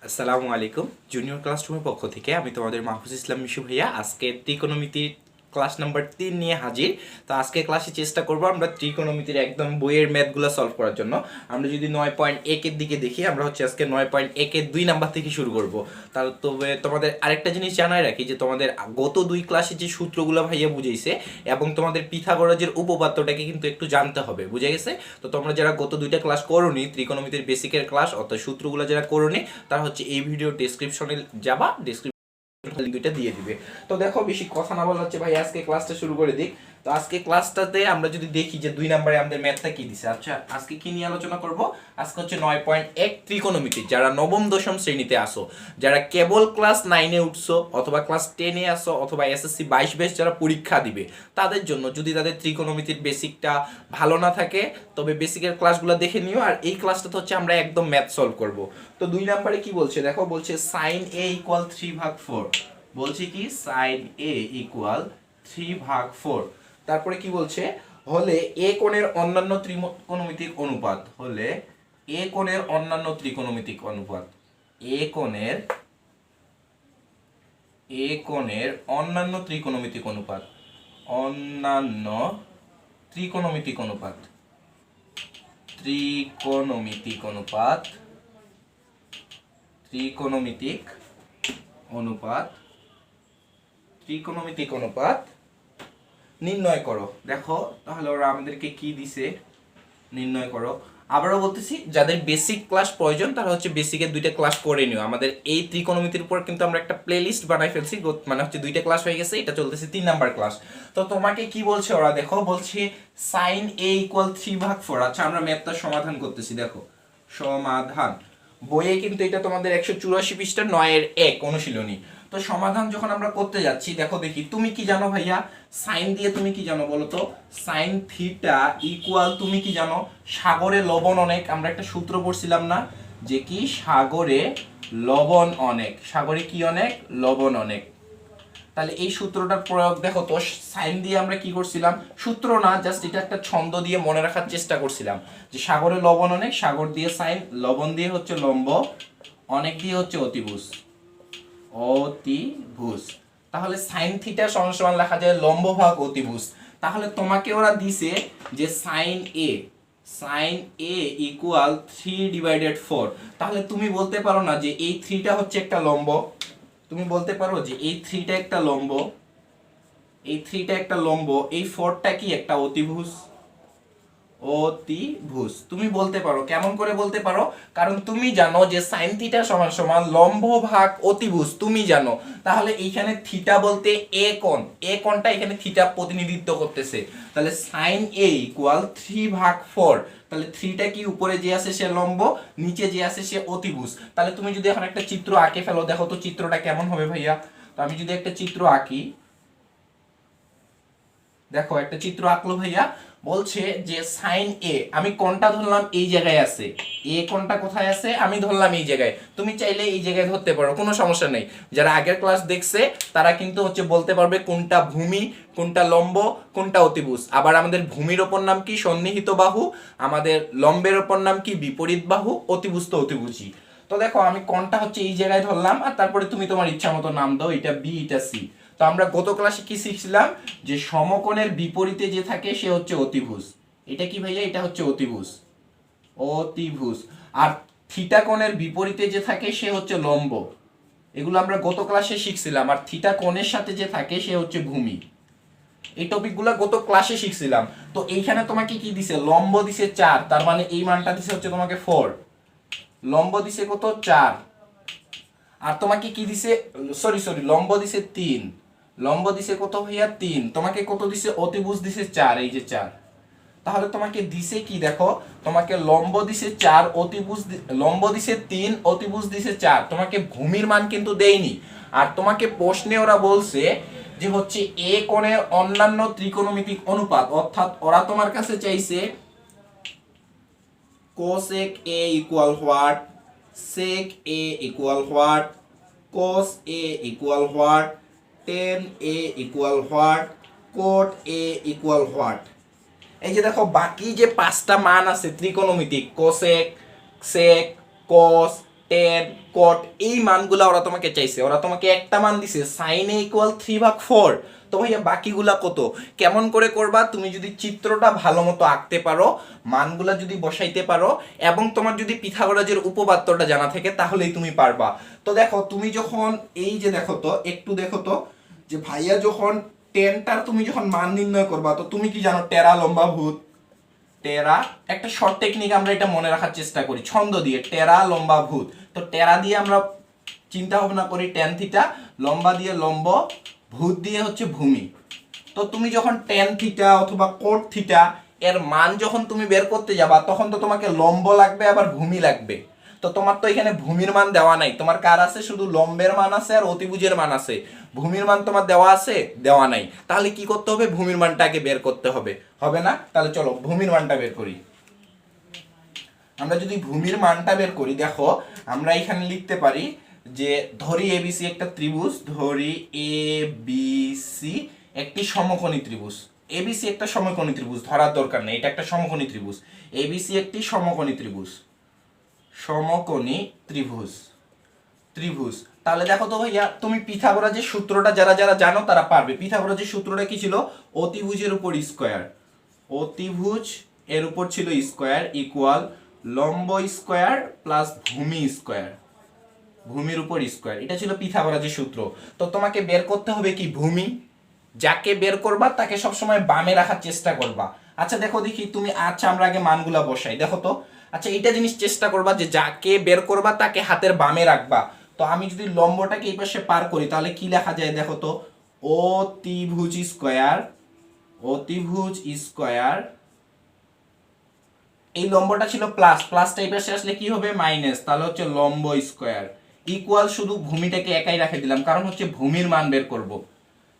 আসসালামু আলাইকুম। জুনিয়র ক্লাসরুমের পক্ষ থেকে আমি তোমাদের মাহফুজ ইসলাম মিশু ভাইয়া আজকে ত্রিকোণমিতির ক্লাস নাম্বার 3 নিয়ে হাজির। তো আজকে ক্লাসে চেষ্টা করব আমরা ত্রিকোণমিতির একদম বইয়ের ম্যাথগুলো সলভ করার জন্য। আমরা যদি 9.1 এর দিকে দেখি, আমরা হচ্ছে আজকে 9.1 এর 2 নাম্বার থেকে শুরু করব। তার তবে তোমাদের আরেকটা জিনিস জানাই রাখি যে তোমাদের গত 2 ক্লাসে যে সূত্রগুলো ভাইয়া বুঝাইছে এবং তোমাদের পিথাগোরাসের উপপাদ্যটাকে কিন্তু একটু জানতে হবে, বুঝে গেছে? তো তোমরা যারা গত 2টা ক্লাস করোনি, ত্রিকোণমিতির বেসিকের ক্লাস অর্থাৎ সূত্রগুলো যারা করোনি, তারা হচ্ছে এই ভিডিও ডেসক্রিপশনে যাবা, দুইটা দিয়ে দিবে। তো দেখো, বেশি কথা না বলা হচ্ছে ভাই, আজকে ক্লাসটা শুরু করে দিই। তো আজকে ক্লাসটাতে আমরা যদি দেখি যে 2 নম্বরে আমাদের ম্যাথটা কি দিছে। আচ্ছা, আজকে কি নিয়ে আলোচনা করব? আজকে হচ্ছে 9.1 ত্রিকোণমিতি। যারা নবম দশম শ্রেণীতে আসো, যারা কেবল ক্লাস 9 এ উঠছো অথবা ক্লাস 10 এ আসো অথবা এসএসসি 22 ব্যাচ যারা পরীক্ষা দিবে, তাদের জন্য যদি তাদের ত্রিকোণমিতির বেসিকটা ভালো না থাকে, তবে বেসিকের ক্লাসগুলো দেখে নিও। আর এই ক্লাসটাতে হচ্ছে আমরা একদম ম্যাথ সলভ করব। তো 2 নম্বরে কি বলছে দেখো, বলছে sin a = 3/4। বলছি কি, sin a = 3/4। তারপরে কি বলছে, হলে এ কোণের অন্যান্য ত্রিকোণমিতিক অনুপাত, হলে এ কোণের অন্যান্য ত্রিকোণমিতিক অনুপাত, এ কোণের অন্যান্য ত্রিকোণমিতিক অনুপাত, অন্যান্য ত্রিকোণমিতিক অনুপাত, ত্রিকোণমিতিক অনুপাত, ত্রিকোণমিতিক অনুপাত, ত্রিকোণমিতিক অনুপাত নির্ণয় করো। দেখো তাহলে ওরা আমাদেরকে কি দিছে, নির্ণয় করো। আবারও বলতেছি, যাদের বেসিক ক্লাস প্রয়োজন তারা হচ্ছে বেসিকের 2টা ক্লাস করে নিও। আমাদের এই ত্রিকোণমিতির উপর কিন্তু আমরা একটা প্লেলিস্ট বানাই ফেলছি, মানে হচ্ছে 2টা ক্লাস হয়ে গেছে, এটা চলতেছে 3 নাম্বার ক্লাস। তো তোমাকে কি বলছে ওরা, দেখো বলছে sin a = 3/4। আচ্ছা, আমরা ম্যাথটা সমাধান করতেছি। দেখো সমাধান, বইয়ে কিন্তু এটা তোমাদের 184 পৃষ্ঠা 9-1 অনুশীলনী। তো সমাধান যখন আমরা করতে যাচ্ছি, দেখো দেখি তুমি কি জানো ভাইয়া, সাইন দিয়ে তুমি কি জানো বলো তো? সাইন থিটা ইকুয়াল, তুমি কি জানো, সাগরে লবণ অনেক। আমরা একটা সূত্র পড়ছিলাম না, যে কি সাগরে লবণ অনেক, সাগরে কি অনেক, লবণ অনেক। তাহলে এই সূত্রটার প্রয়োগ দেখো তো, সাইন দিয়ে আমরা কি করছিলাম, সূত্র না, জাস্ট এটা একটা ছন্দ দিয়ে মনে রাখার চেষ্টা করছিলাম যে সাগরে লবণ অনেক, সাগর দিয়ে সাইন, লবণ দিয়ে হচ্ছে লম্ব, অনেক দিয়ে হচ্ছে অতিভুজ, অতিভুজ। তাহলে সাইন থিটা সমান সমান লেখা যায় লম্ব ভাগ অতিভুজ। তাহলে তোমাকে ওরা দিছে যে সাইন এ = 3/4। তাহলে তুমি বলতে পারো না যে এই 3টা হচ্ছে একটা লম্ব, তুমি বলতে পারো যে এই 3টা একটা লম্ব, এই 3টা একটা লম্ব, এই 4টা কি একটা অতিভুজ, অতিভুজ। তুমি বলতে পারো, কেমন করে বলতে পারো? কারণ তুমি জানো যে sin থিটা সমান সমান লম্ব ভাগ অতিভুজ, তুমি জানো। তাহলে এইখানে থিটা বলতে এ কোণ, এ কোণটা এখানে থিটা প্রতিনিধিত্ব করতেছে। তাহলে sin a = 3/4। তাহলে 3টা কি, উপরে যে আছে সে লম্ব, নিচে যে আছে সে অতিভুজ। তাহলে তুমি যদি এখন একটা চিত্র আঁকে ফেলো, দেখো তো চিত্রটা কেমন হবে ভাইয়া। তো আমি যদি একটা চিত্র আঁকি, দেখো একটা চিত্র আঁকলো ভাইয়া, বলছে যে সাইন এ, আমি কোনটা ধরলাম, এই জায়গায় আছে, এ কোনটা কোথায় আছে, আমি ধরলাম এই জায়গায়। তুমি চাইলে এই জায়গায় ধরতে পারো, কোনো সমস্যা নেই। যারা আগের ক্লাস দেখছে তারা কিন্তু হচ্ছে বলতে পারবে কোনটা ভূমি, কোনটা লম্ব, কোনটা অতিভুজ। আবার আমাদের ভূমির ওপর নাম কি, সন্নিহিত বাহু। আমাদের লম্বের ওপর নাম কি, বিপরীত বাহু। অতিভুজ তো অতিভুজই। তো দেখো আমি কোনটা হচ্ছে এই জায়গায় ধরলাম, আর তারপরে তুমি তোমার ইচ্ছা মতো নাম দাও, এটা বি, এটা সি। তো আমরা গত ক্লাসে কি শিখছিলাম, যে সমকোণের বিপরীতে যে থাকে সে হচ্ছে অতিভুজ। এটা কি ভাইয়া, এটা হচ্ছে অতিভুজ, অতিভুজ। আর থিটা কোণের বিপরীতে যে থাকে সে হচ্ছে লম্ব। এগুলো আমরা গত ক্লাসে শিখছিলাম। আর থিটা কোণের সাথে যে থাকে সে হচ্ছে ভূমি। এই টপিকগুলো গত ক্লাসে শিখছিলাম। তো এইখানে তোমাকে কি দিছে, লম্ব দিছে 4, তার মানে এই মানটা দিছে হচ্ছে তোমাকে 4, লম্ব দিছে কত, 4। আর তোমাকে কি দিছে, সরি লম্ব দিছে 3, লম্ব দিছে কত ভাইয়া, 3। তোমাকে কত দিছে, অতিভুজ দিছে 4, এই যে 4। তাহলে তোমাকে দিছে কি, দেখো তোমাকে লম্ব দিছে 4, অতিভুজ লম্ব দিছে 3, অতিভুজ দিছে 4। তোমাকে ভূমির মান কিন্তু দেয়নি। আর তোমাকে প্রশ্নে ওরা বলছে যে হচ্ছে এ কোণের অন্যান্য ত্রিকোণমিতিক অনুপাত, অর্থাৎ ওরা তোমার কাছে চাইছে cosec a equal what, sec a equal what, cos a equal what, tan a equal what, cot a equal what। এই যে দেখো বাকি যে 5টা মান আছে ত্রিকোণমিতিক, cosec, sec, cos, টেন কট এই মানগুলা ওরা তোমাকে চাইছে, ওরা তোমাকে একটা মান দিছে সাইন এ ইকুয়াল 3/4। তো ভাইয়া বাকিগুলা কত কেমন করে করবা? তুমি যদি চিত্রটা ভালো মতো আঁকতে পারো, মানগুলা যদি বসাইতে পারো, এবং তোমার যদি পিথাগোরাসের উপপাদ্যটা জানা থাকে, তাহলেই তুমি পারবা। তো দেখো তুমি যখন এই যে দেখো তো একটু দেখো তো যে ভাইয়া যখন টেনটার তুমি যখন মান নির্ণয় করবা, তো তুমি কি জানো টেরা লম্বা ভূত, টেরা একটা শর্ট টেকনিক আমরা এটা মনে রাখার চেষ্টা করি ছন্দ দিয়ে, টেরা লম্বা ভূত। তো টেরা দিয়ে আমরা চিন্তা ভাবনা করি ট্যান থিটা, লম্বা দিয়ে লম্ব, ভূত দিয়ে হচ্ছে ভূমি। তো তুমি যখন ট্যান থিটা অথবা কোট থিটা এর মান যখন তুমি বের করতে যাবা, তখন তো তোমাকে লম্ব লাগবে আবার ভূমি লাগবে। তো তোমার তো এখানে ভূমির মান দেওয়া নাই, তোমার কার আছে? শুধু লম্বের মান আছে আর অতিভুজের মান আছে, ভূমির মান তোমার দেওয়া আছে? দেওয়া নাই। তাহলে কি করতে হবে? ভূমির মানটাকে বের করতে হবে, হবে না? তাহলে চলো ভূমির মানটা বের করি। আমরা যদি ভূমির মানটা বের করি, দেখো আমরা এখানে লিখতে পারি যে ধরি এবিসি একটা ত্রিভুজ, ধরি এবিসি একটি সমকোণী ত্রিভুজ। এবিসি একটা সমকোণী ত্রিভুজ, ধরার দরকার নেই, এটা একটা সমকোণী ত্রিভুজ। এবিসি একটি সমকোণী ত্রিভুজ, সমকোণী ত্রিভুজ, ত্রিভুজ। তাহলে দেখো তো ভাইয়া, তুমি পিথাগোরাসের সূত্রটা যারা যারা জানো তারা পারবে। পিথাগোরাসের সূত্রটা কি ছিল? অতিভুজের উপর স্কয়ার, অতিভুজ এর উপর ছিল স্কয়ার ইকুয়াল লম্ব স্কয়ার প্লাস ভূমি স্কয়ার, ভূমির উপর স্কয়ার। এটা ছিল পিথাগোরাসের সূত্র। তো তোমাকে বের করতে হবে কি? ভূমি। যাকে বের করবা তাকে সবসময় বামে রাখার চেষ্টা করবা। আচ্ছা দেখো দেখি তুমি, আচ্ছা আমরা আগে মানগুলা বসাই, দেখো তো। আচ্ছা এইটা জিনিস চেষ্টা করবা যে যাকে বের করবা তাকে হাতের বামে রাখবা। তো আমি যদি লম্বটাকে এই পাশে পার করি, তাহলে কি লেখা যায় দেখো তো? অতিভুজ স্কয়ার, অতিভুজ স্কয়ার, এই লম্বটা ছিল প্লাস, প্লাসটা এই পাশে আসলে কি হবে? মাইনাস, তাহলে হচ্ছে লম্ব স্কয়ার ইকুয়াল, শুধু ভূমিটাকে একাই রেখে দিলাম কারণ হচ্ছে ভূমির মান বের করব।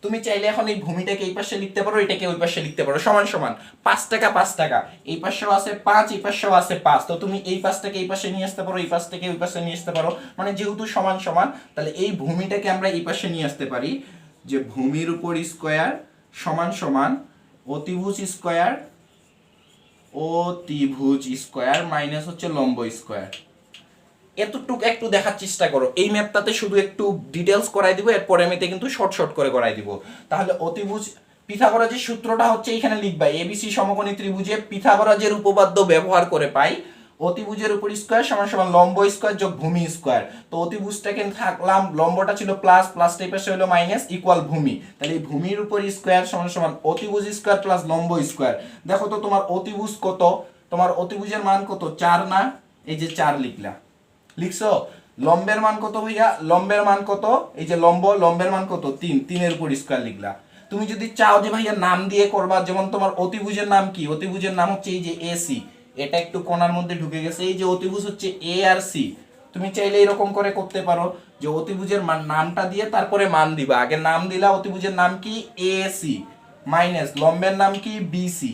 তুমি চাইলে এখন এই ভূমিটাকে এই পাশে লিখতে পারো, এটাকে ওই পাশে লিখতে পারো, সমান সমান 5 টাকা 5 টাকা, এই পাশেও আছে 5, এই পাশেও আছে 5। তো তুমি এই পাশটাকে এই পাশে নিয়ে আসতে পারো, এই পাশটাকে ওই পাশে নিয়ে আসতে পারো, মানে যেহেতু সমান সমান, তাহলে এই ভূমিটাকে আমরা এই পাশে নিয়ে আসতে পারি যে ভূমির উপর স্কয়ার সমান সমান অতিভুজ স্কয়ার, অতিভুজ স্কয়ার মাইনাস হচ্ছে লম্ব স্কয়ার। এতটুকু একটু দেখার চেষ্টা করো, এই ম্যাপটাতে শুধু একটু ডিটেলস করাই দিব, এরপরে আমিতে কিন্তু শর্ট শর্ট করে করাই দিব। তাহলে অতিভুজ, পিথাগোরাসের সূত্রটা হচ্ছে এখানে লিখবা, এবিসি সমকোণী ত্রিভুজে পিথাগোরাসের উপপাদ্য ব্যবহার করে পাই অতিভুজের উপর স্কয়ার সমান সমান লম্ব স্কয়ার যোগ ভূমি স্কয়ার। তো অতিভুজটাকে থাকলাম, লম্বটা ছিল প্লাস, প্লাসটা এই পাশে হলো মাইনাস ইকুয়াল ভূমি। তাহলে এই ভূমির উপর স্কয়ার সমান সমান অতিভুজ স্কয়ার প্লাস লম্ব স্কয়ার। দেখো তো তোমার অতিভুজ কত? তোমার অতিভুজের মান কত? 4 না? এই যে 4 লিখলা, লিখছো। লম্বের মান কত ভাইয়া? লম্বের মান কত? এই যে লম্ব, লম্বের মান কত? 3, 3 এর উপর স্কয়ার লিখলা। তুমি যদি চাও যে ভাইয়া নাম দিয়ে করবা, যেমন তোমার অতিভুজের নাম কি? অতিভুজের নাম হচ্ছে এই যে এসি, এটা একটু কোণার মধ্যে ঢুকে গেছে, এই যে অতিভুজ হচ্ছে এ আর সি। তুমি চাইলে এরকম করে করতে পারো যে অতিভুজের মান নামটা দিয়ে তারপরে মান দিবা, আগে নাম দিলা অতিভুজের নাম কি? এসি মাইনাস লম্বের নাম কি? বিসি,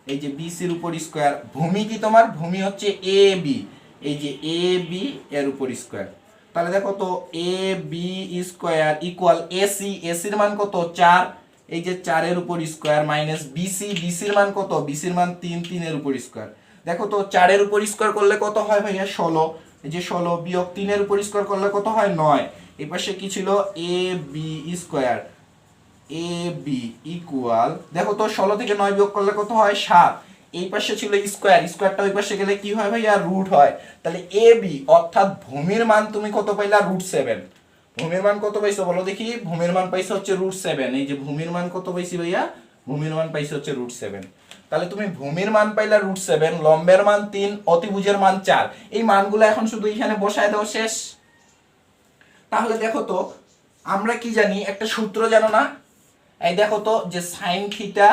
এই যে বিসির উপর স্কয়ার। ভূমি কি তোমার? ভূমি হচ্ছে এ বি, এই যে এ বি এর উপর স্কয়ার। তাহলে দেখো তো এ বি স্কয়ার ইকুয়াল এসি, এসির মান কত? 4, এই যে 4 এর উপর স্কয়ার মাইনাস বিসি, বিসির মান কত? বিসির মান 3, 3 এর উপর স্কয়ার। দেখো তো 4 এর উপর স্কয়ার করলে কত হয় ভাইয়া? 16, এই যে 16 বিয়োগ 3 এর উপর স্কয়ার করলে কত হয়? 9। এই পাশে কি ছিল? এ B square, A B equal, দেখো তো 16 থেকে 9 বিয়োগ করলে কত হয়? 7। এই পাশে ছিল স্কয়ার, স্কয়ারটা ওই পাশে গেলে কি হয় ভাইয়া? রুট হয়। তাহলে এ বি অর্থাৎ ভূমির মান তুমি কত পাইলা? √7। ভূমির মান কত পাইছো বলো দেখি? ভূমির মান পাইছো হচ্ছে √7। এই যে ভূমির মান কত পাইছি ভাইয়া? ভূমির মান পাইছো হচ্ছে √7। তাহলে তুমি ভূমির মান পাইলা √7, লম্বের মান 3, অতিভুজের মান 4। এই মানগুলো এখন শুধু এখানে বসায় দাও, শেষ। তাহলে দেখো তো আমরা কি জানি? একটা সূত্র জানো না? এই দেখো তো যে সাইন থিটা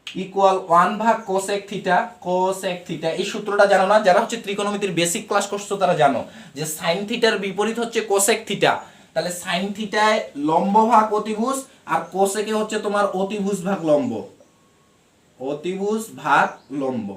ইকুয়াল 1 ভাগ কোসেক থিটা, কোসেক থিটা, এই সূত্রটা জানো না? যারা হচ্ছে ত্রিকোণমিতির বেসিক ক্লাস করছো তারা জানো যে সাইন থিটার বিপরীত হচ্ছে কোসেক থিটা। তাহলে সাইন থিটায় লম্ব ভাগ অতিভুজ আর কোসেকে হচ্ছে তোমার অতিভুজ ভাগ লম্ব, অতিভুজ ভাগ লম্ব।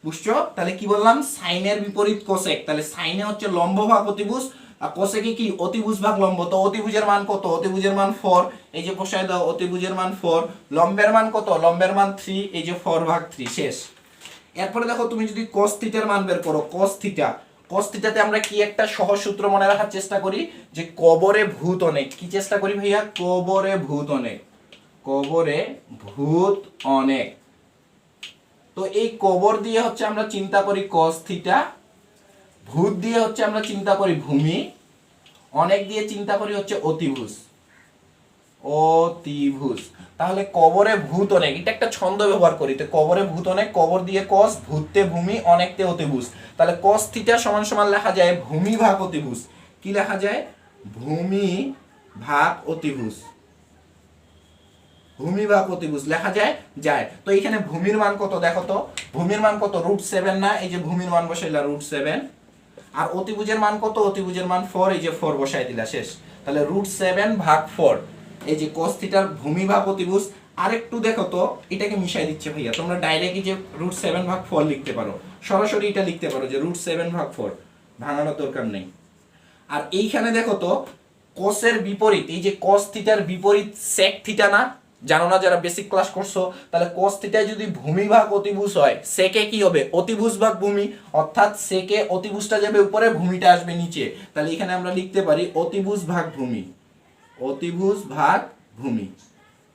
বুঝছো? তাহলে কি বললাম? সাইনের বিপরীত কোসেক, তাহলে সাইনে হচ্ছে লম্ব ভাগ অতিভুজ আর কোসেকে কি? অতিভুজ ভাগ লম্ব। তো অতিভুজের মান কত? অতিভুজের মান 4, এই যে বসায় দাও অতিভুজের মান 4। লম্বের মান কত? লম্বের মান 3, এই যে 4/3, শেষ। এরপরে দেখো তুমি যদি cos থিটার মান বের করো, cos থিটাতে আমরা কি একটা সহজ সূত্র মনে রাখার চেষ্টা করি, যে কবরে ভূত অনেক, কি চেষ্টা করি ভাইয়া, কবরে ভূত অনেক, কবরে ভূত অনেক। তো এই কবর দিয়ে হচ্ছে আমরা চিন্তা করি cos থিটা, ভূত দিয়ে হচ্ছে আমরা চিন্তা করি ভূমি, অনেক দিয়ে চিন্তা করি হচ্ছে অতিভুজ, অতিভুজ। তাহলে কবরে ভূত অনেক, এটা একটা ছন্দ ব্যবহার করি, তো কবরে ভূত অনেক, কবর দিয়ে cos, ভূততে ভূমি, অনেকতে অতিভুজ। তাহলে cos থিটা সমান সমান লেখা যায় ভূমি ভাগ অতিভুজ। কি লেখা যায়, ভূমি ভাগ অতিভুজ, ভূমি ভাগ অতিভুজ লেখা যায় যায়। তো এখানে ভূমির মান কত দেখো তো, ভূমির মান কত, √7 না, এই যে ভূমির মান বসাইলা √7, আর অতিভুজের মান কত, অতিভুজের মান 4, এই যে 4 বসাই দিলা, শেষ। তাহলে √7 ভাগ 4, এই যে cos থিটার ভূমি ভাগ অতিভুজ। আরেকটু দেখো তো, এটাকে মিশাই দিচ্ছে ভাইয়া, তোমরা ডাইরেক্টলি যে √7 ভাগ 4 লিখতে পারো, সরাসরি এটা লিখতে পারো যে √7 ভাগ 4, ভাঙানোর দরকার নেই। আর এইখানে দেখো তো cos এর বিপরীত, এই যে cos থিটার বিপরীত sec থিটা না, জানো না যারা বেসিক ক্লাস করছো, তাহলে cos থিটা যদি ভূমি ভাগ অতিভুজ হয়, sec এ কি হবে, অতিভুজ ভাগ ভূমি, অর্থাৎ sec এ অতিভুজটা যাবে উপরে, ভূমিটা আসবে নিচে। তাহলে এখানে আমরা লিখতে পারি অতিভুজ ভাগ ভূমি, অতিভুজ ভাগ ভূমি।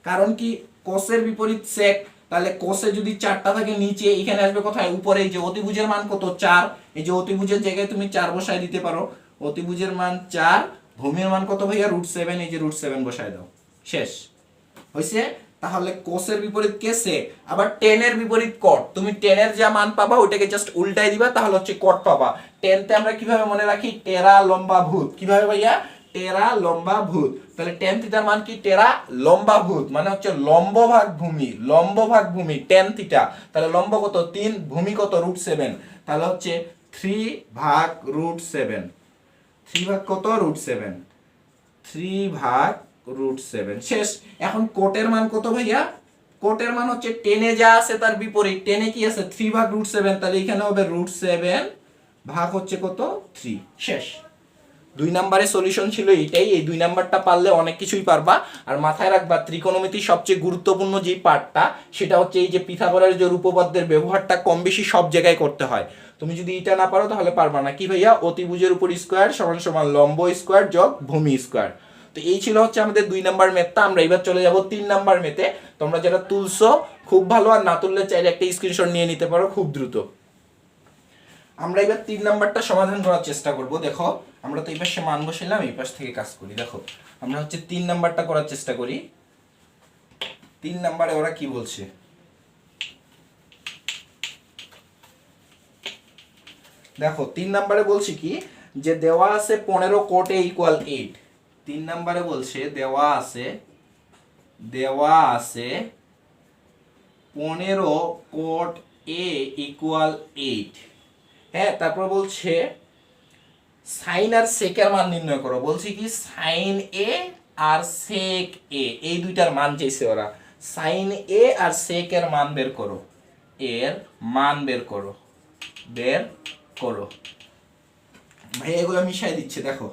কারণ কি, cos এর বিপরীত sec, তাহলে cos এ যদি 4টা থাকে নিচে, এখানে আসবে কোথায়, উপরে। এই যে অতিভুজের মান কত, 4, এই যে অতিভুজের জায়গায় তুমি 4 বসায় দিতে পারো, অতিভুজের মান 4, ভূমির মান কত ভাইয়া, √7, এই যে √7 বসায় দাও, শেষ হইছে। তাহলে cos এর বিপরীত কে, sec। আবার tan এর বিপরীত cot, তুমি tan এর যা মান পাবা ওটাকে জাস্ট উল্টাই দিবা, তাহলে হচ্ছে cot পাবা। tan তে আমরা কিভাবে মনে রাখি, টেরা লম্বা ভূত, কিভাবে ভাইয়া, টেরা লম্বা ভূত। তাহলে tan থিটার মান কি, টেরা লম্বা ভূত, মানে হচ্ছে লম্ব ভাগ ভূমি, লম্ব ভাগ ভূমি tan থিটা। তাহলে লম্ব কত 3, ভূমি কত √7, তাহলে হচ্ছে 3 ভাগ √7, 3 ভাগ কত, √7, 3 ভাগ √7, শেষ। এখন কোটের মান কত ভাইয়া, কোটের মান হচ্ছে টেনে যা আছে তার বিপরীত, টেনে কি আছে, 3 ভাগ √7, তাহলে এখানে হবে √7 ভাগ হচ্ছে কত, 3, শেষ। 2 নম্বরে সলিউশন ছিল এটাই, এই 2 নাম্বারটা পারলে অনেক কিছুই পারবা। আর মাথায় রাখবা, ত্রিকোণমিতির সবচেয়ে গুরুত্বপূর্ণ যে পার্টটা, সেটা হচ্ছে এই যে পিথাগোরাস যে উপপাদ্যের ব্যবহারটা কম বেশি সব জায়গায় করতে হয়। তুমি যদি এটা না পারো তাহলে পারবা না। কি ভাইয়া, অতিভুজের উপর স্কয়ার সমান সমান লম্ব স্কয়ার যোগ ভূমি স্কয়ার। তো এই ছিল হচ্ছে আমাদের 2 নাম্বার ম্যাথটা। আমরা এবার চলে যাব 3 নাম্বার ম্যাথে। তোমরা যারা তুলছো খুব ভালো, আর না তুললে চাইলে একটা স্ক্রিনশট নিয়ে নিতে পারো খুব দ্রুত। আমরা এবার 3 নাম্বারটা সমাধান করার চেষ্টা করব। দেখো আমরা তো এই পাশে মান বসাইলাম, এই পাশ থেকে কাজ করি। দেখো আমরা হচ্ছে 3 নাম্বারটা করার চেষ্টা করি। 3 নাম্বারে ওরা কি বলছে, দেখো 3 নাম্বারে বলছি কি, যে দেওয়া আছে 15 cot a = 8। 3 নাম্বারে বলছে দেওয়া আছে 15 cot a = 8। হ্যাঁ, তারপর বলছে সাইন আর সেকের মান নির্ণয় করো। বলছি কি, সাইন এ আর সেক এ, এই দুইটার মান চাইছে ওরা। সাইন এ আর সেকের মান বের করো, এর মান বের করো, বের করো। ভাই এগুলো মিশাই দিচ্ছে। দেখো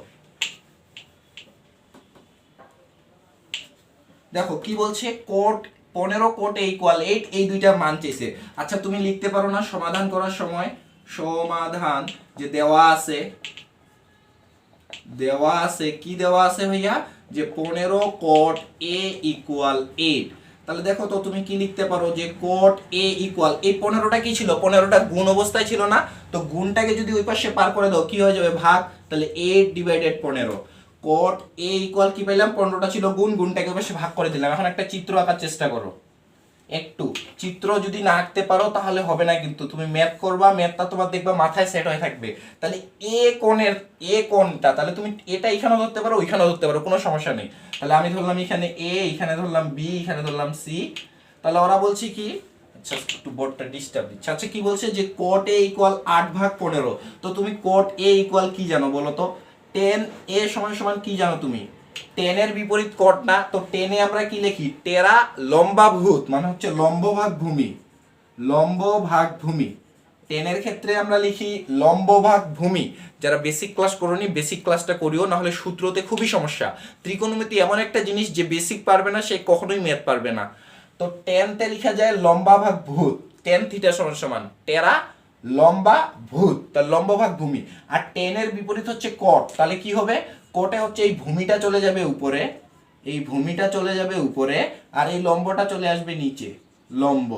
দেখো কি বলছে, কোট 15 cot a = 8, এই দুইটার মান চাইছে। আচ্ছা তুমি লিখতে পারো না সমাধান করার সময়, সমাধান যে দেওয়া আছে কি দেওয়া আছে ভাইয়া, যে 15 cot a = 8। তাহলে দেখো তো তুমি কি লিখতে পারো, যে cot a = এই 15টা কি ছিল, 15টা গুণ অবস্থায় ছিল না, তো গুণটাকে যদি ওই পাশে পার করে দাও কি হয়ে যাবে, ভাগ। তাহলে 8/15 cot a = কি পাইলাম, 15টা ছিল গুণ, গুণটাকে ওই পাশে ভাগ করে দিলাম। এখন একটা চিত্র আঁকার চেষ্টা করো। একটু চিত্র যদি না আঁকতে পারো তাহলে হবে না, কিন্তু তুমি ম্যাথ করবা, ম্যাথটা তোমার দেখবা মাথায় সেট হয়ে থাকবে। তাহলে এ কোণটা, তাহলে তুমি এটা এখানেও ধরতে পারো, ওইখানেও ধরতে পারো, কোনো সমস্যা নেই। তাহলে আমি ধরলাম এখানে এ, এখানে ধরলাম বি, এখানে ধরলাম সি। তাহলে ওরা বলছে কি, আচ্ছা একটু বোর্ডটা ডিস্টার্ব দিচ্ছে। আচ্ছা কি বলছে, যে cot a = 8/15। তো তুমি cot a = কি জানো বলো তো, tan a = কি জানো তুমি, tan এর বিপরীত cot না, তো tan এ আমরা কি লিখি, টেরা লম্বা ভূত, মানে হচ্ছে লম্ব ভাগ ভূমি, লম্ব ভাগ ভূমি। tan এর ক্ষেত্রে আমরা লিখি লম্ব ভাগ ভূমি। যারা বেসিক ক্লাস করোনি বেসিক ক্লাসটা করিও, না হলে সূত্রতে খুবই সমস্যা। ত্রিকোণমিতি এমন একটা জিনিস যে বেসিক পারবে না সে কখনোই ম্যাথ পারবে না। তো tan তে লেখা যায় লম্বা ভাগ ভূত, টেন থিটা সমান সমান টেরা লম্বা ভূত, তাহলে লম্ব ভাগ ভূমি। আর টেনের বিপরীত হচ্ছে কট, তাহলে কি হবে, কোটে হচ্ছে এই ভূমিটা চলে যাবে উপরে, এই ভূমিটা চলে যাবে উপরে, আর এই লম্বটা চলে আসবে নিচে, লম্ব।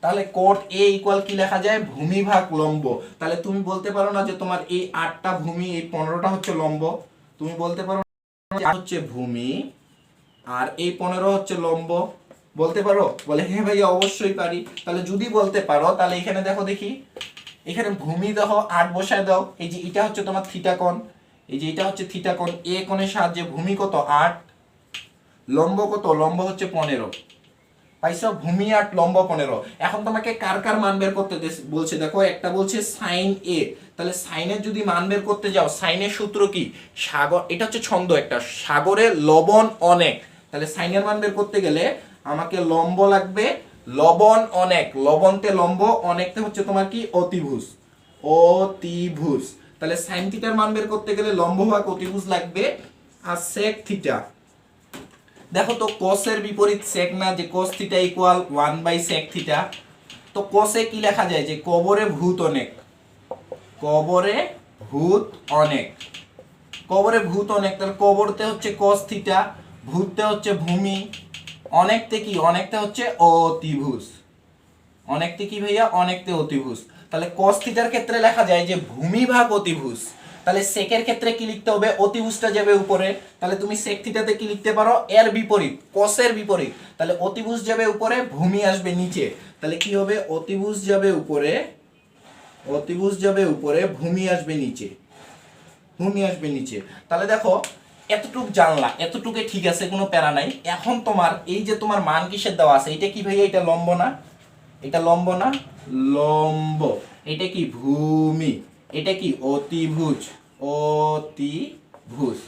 তাহলে কোট এ ইকুয়াল কি লেখা যায়, ভূমি ভাগ লম্ব। তাহলে তুমি বলতে পারো না যে তোমার এই 8টা ভূমি, এই 15টা হচ্ছে লম্ব, তুমি বলতে পারো হচ্ছে ভূমি আর এই 15 হচ্ছে লম্ব, বলতে পারো? বলে হ্যাঁ ভাইয়া অবশ্যই পারি। তাহলে যদি বলতে পারো তাহলে এখানে দেখো দেখি, এখানে ভূমি দেখো 8 বসায় দাও, এই যে এটা হচ্ছে তোমার থিটা কোণ, এই যে এটা হচ্ছে থিটা কোণ, এ কোণের সাহায্যে ভূমি কত 8, লম্ব কত, লম্ব হচ্ছে 15, পাইছো? ভূমি 8 লম্ব 15। এখন তোমাকে কার কার মান বের করতে বলছে, দেখো একটা বলছে সাইন এ, তাহলে সাইনের যদি মান বের করতে যাও, সাইনের সূত্র কি, সাগর, এটা হচ্ছে ছন্দ একটা, সাগরে লবণ অনেক, তাহলে সাইনের মান বের করতে গেলে আমাকে লম্ব লাগবে, লবণ অনেক, লবণতে লম্ব, অনেকতে হচ্ছে তোমার কি অতিভুজ, অতিভুজ। তাহলে সাইন থিটার মান বের করতে গেলে লম্ব ভাগ অতিভুজ লাগবে, আর সেক থিটা, দেখো তো কোসের বিপরীত সেক না, যে cos theta equal 1/sec theta. তো কোসে কি লেখা যায়, যে কবরে ভূত অনেক, কবরে ভূত অনেক, কবরে ভূত অনেক, তাহলে কবরতে হচ্ছে কোস থিটা, ভূততে হচ্ছে ভূমি, অনেকতে কি, অনেকতে হচ্ছে অতিভুজ, অনেকতে কি ভাইয়া, অনেকতে অতিভুজ। তাহলে cos থিটার ক্ষেত্রে লেখা যায় যে ভূমি ভাগ অতিভুজ, তাহলে সেকের ক্ষেত্রে কি লিখতে হবে, অতিভুজটা যাবে উপরে, তাহলে তুমি sec থিটাতে কি লিখতে পারো, এর বিপরীত, cos এর বিপরীত, তাহলে অতিভুজ যাবে উপরে, ভূমি আসবে নিচে, তাহলে কি হবে, অতিভুজ যাবে উপরে, অতিভুজ যাবে উপরে, ভূমি আসবে নিচে, ভূমি আসবে নিচে। তাহলে দেখো এতটুক জানলা, এতটুকে ঠিক আছে, কোনো প্যারা নাই। এখন তোমার এই যে তোমার মান কিসের দেওয়া আছে, এটা কি ভাইয়া, এটা লম্ব না, এটা লম্ব না, লম্ব, এটা কি ভূমি, এটা কি অতিভুজ, অতিভুজ।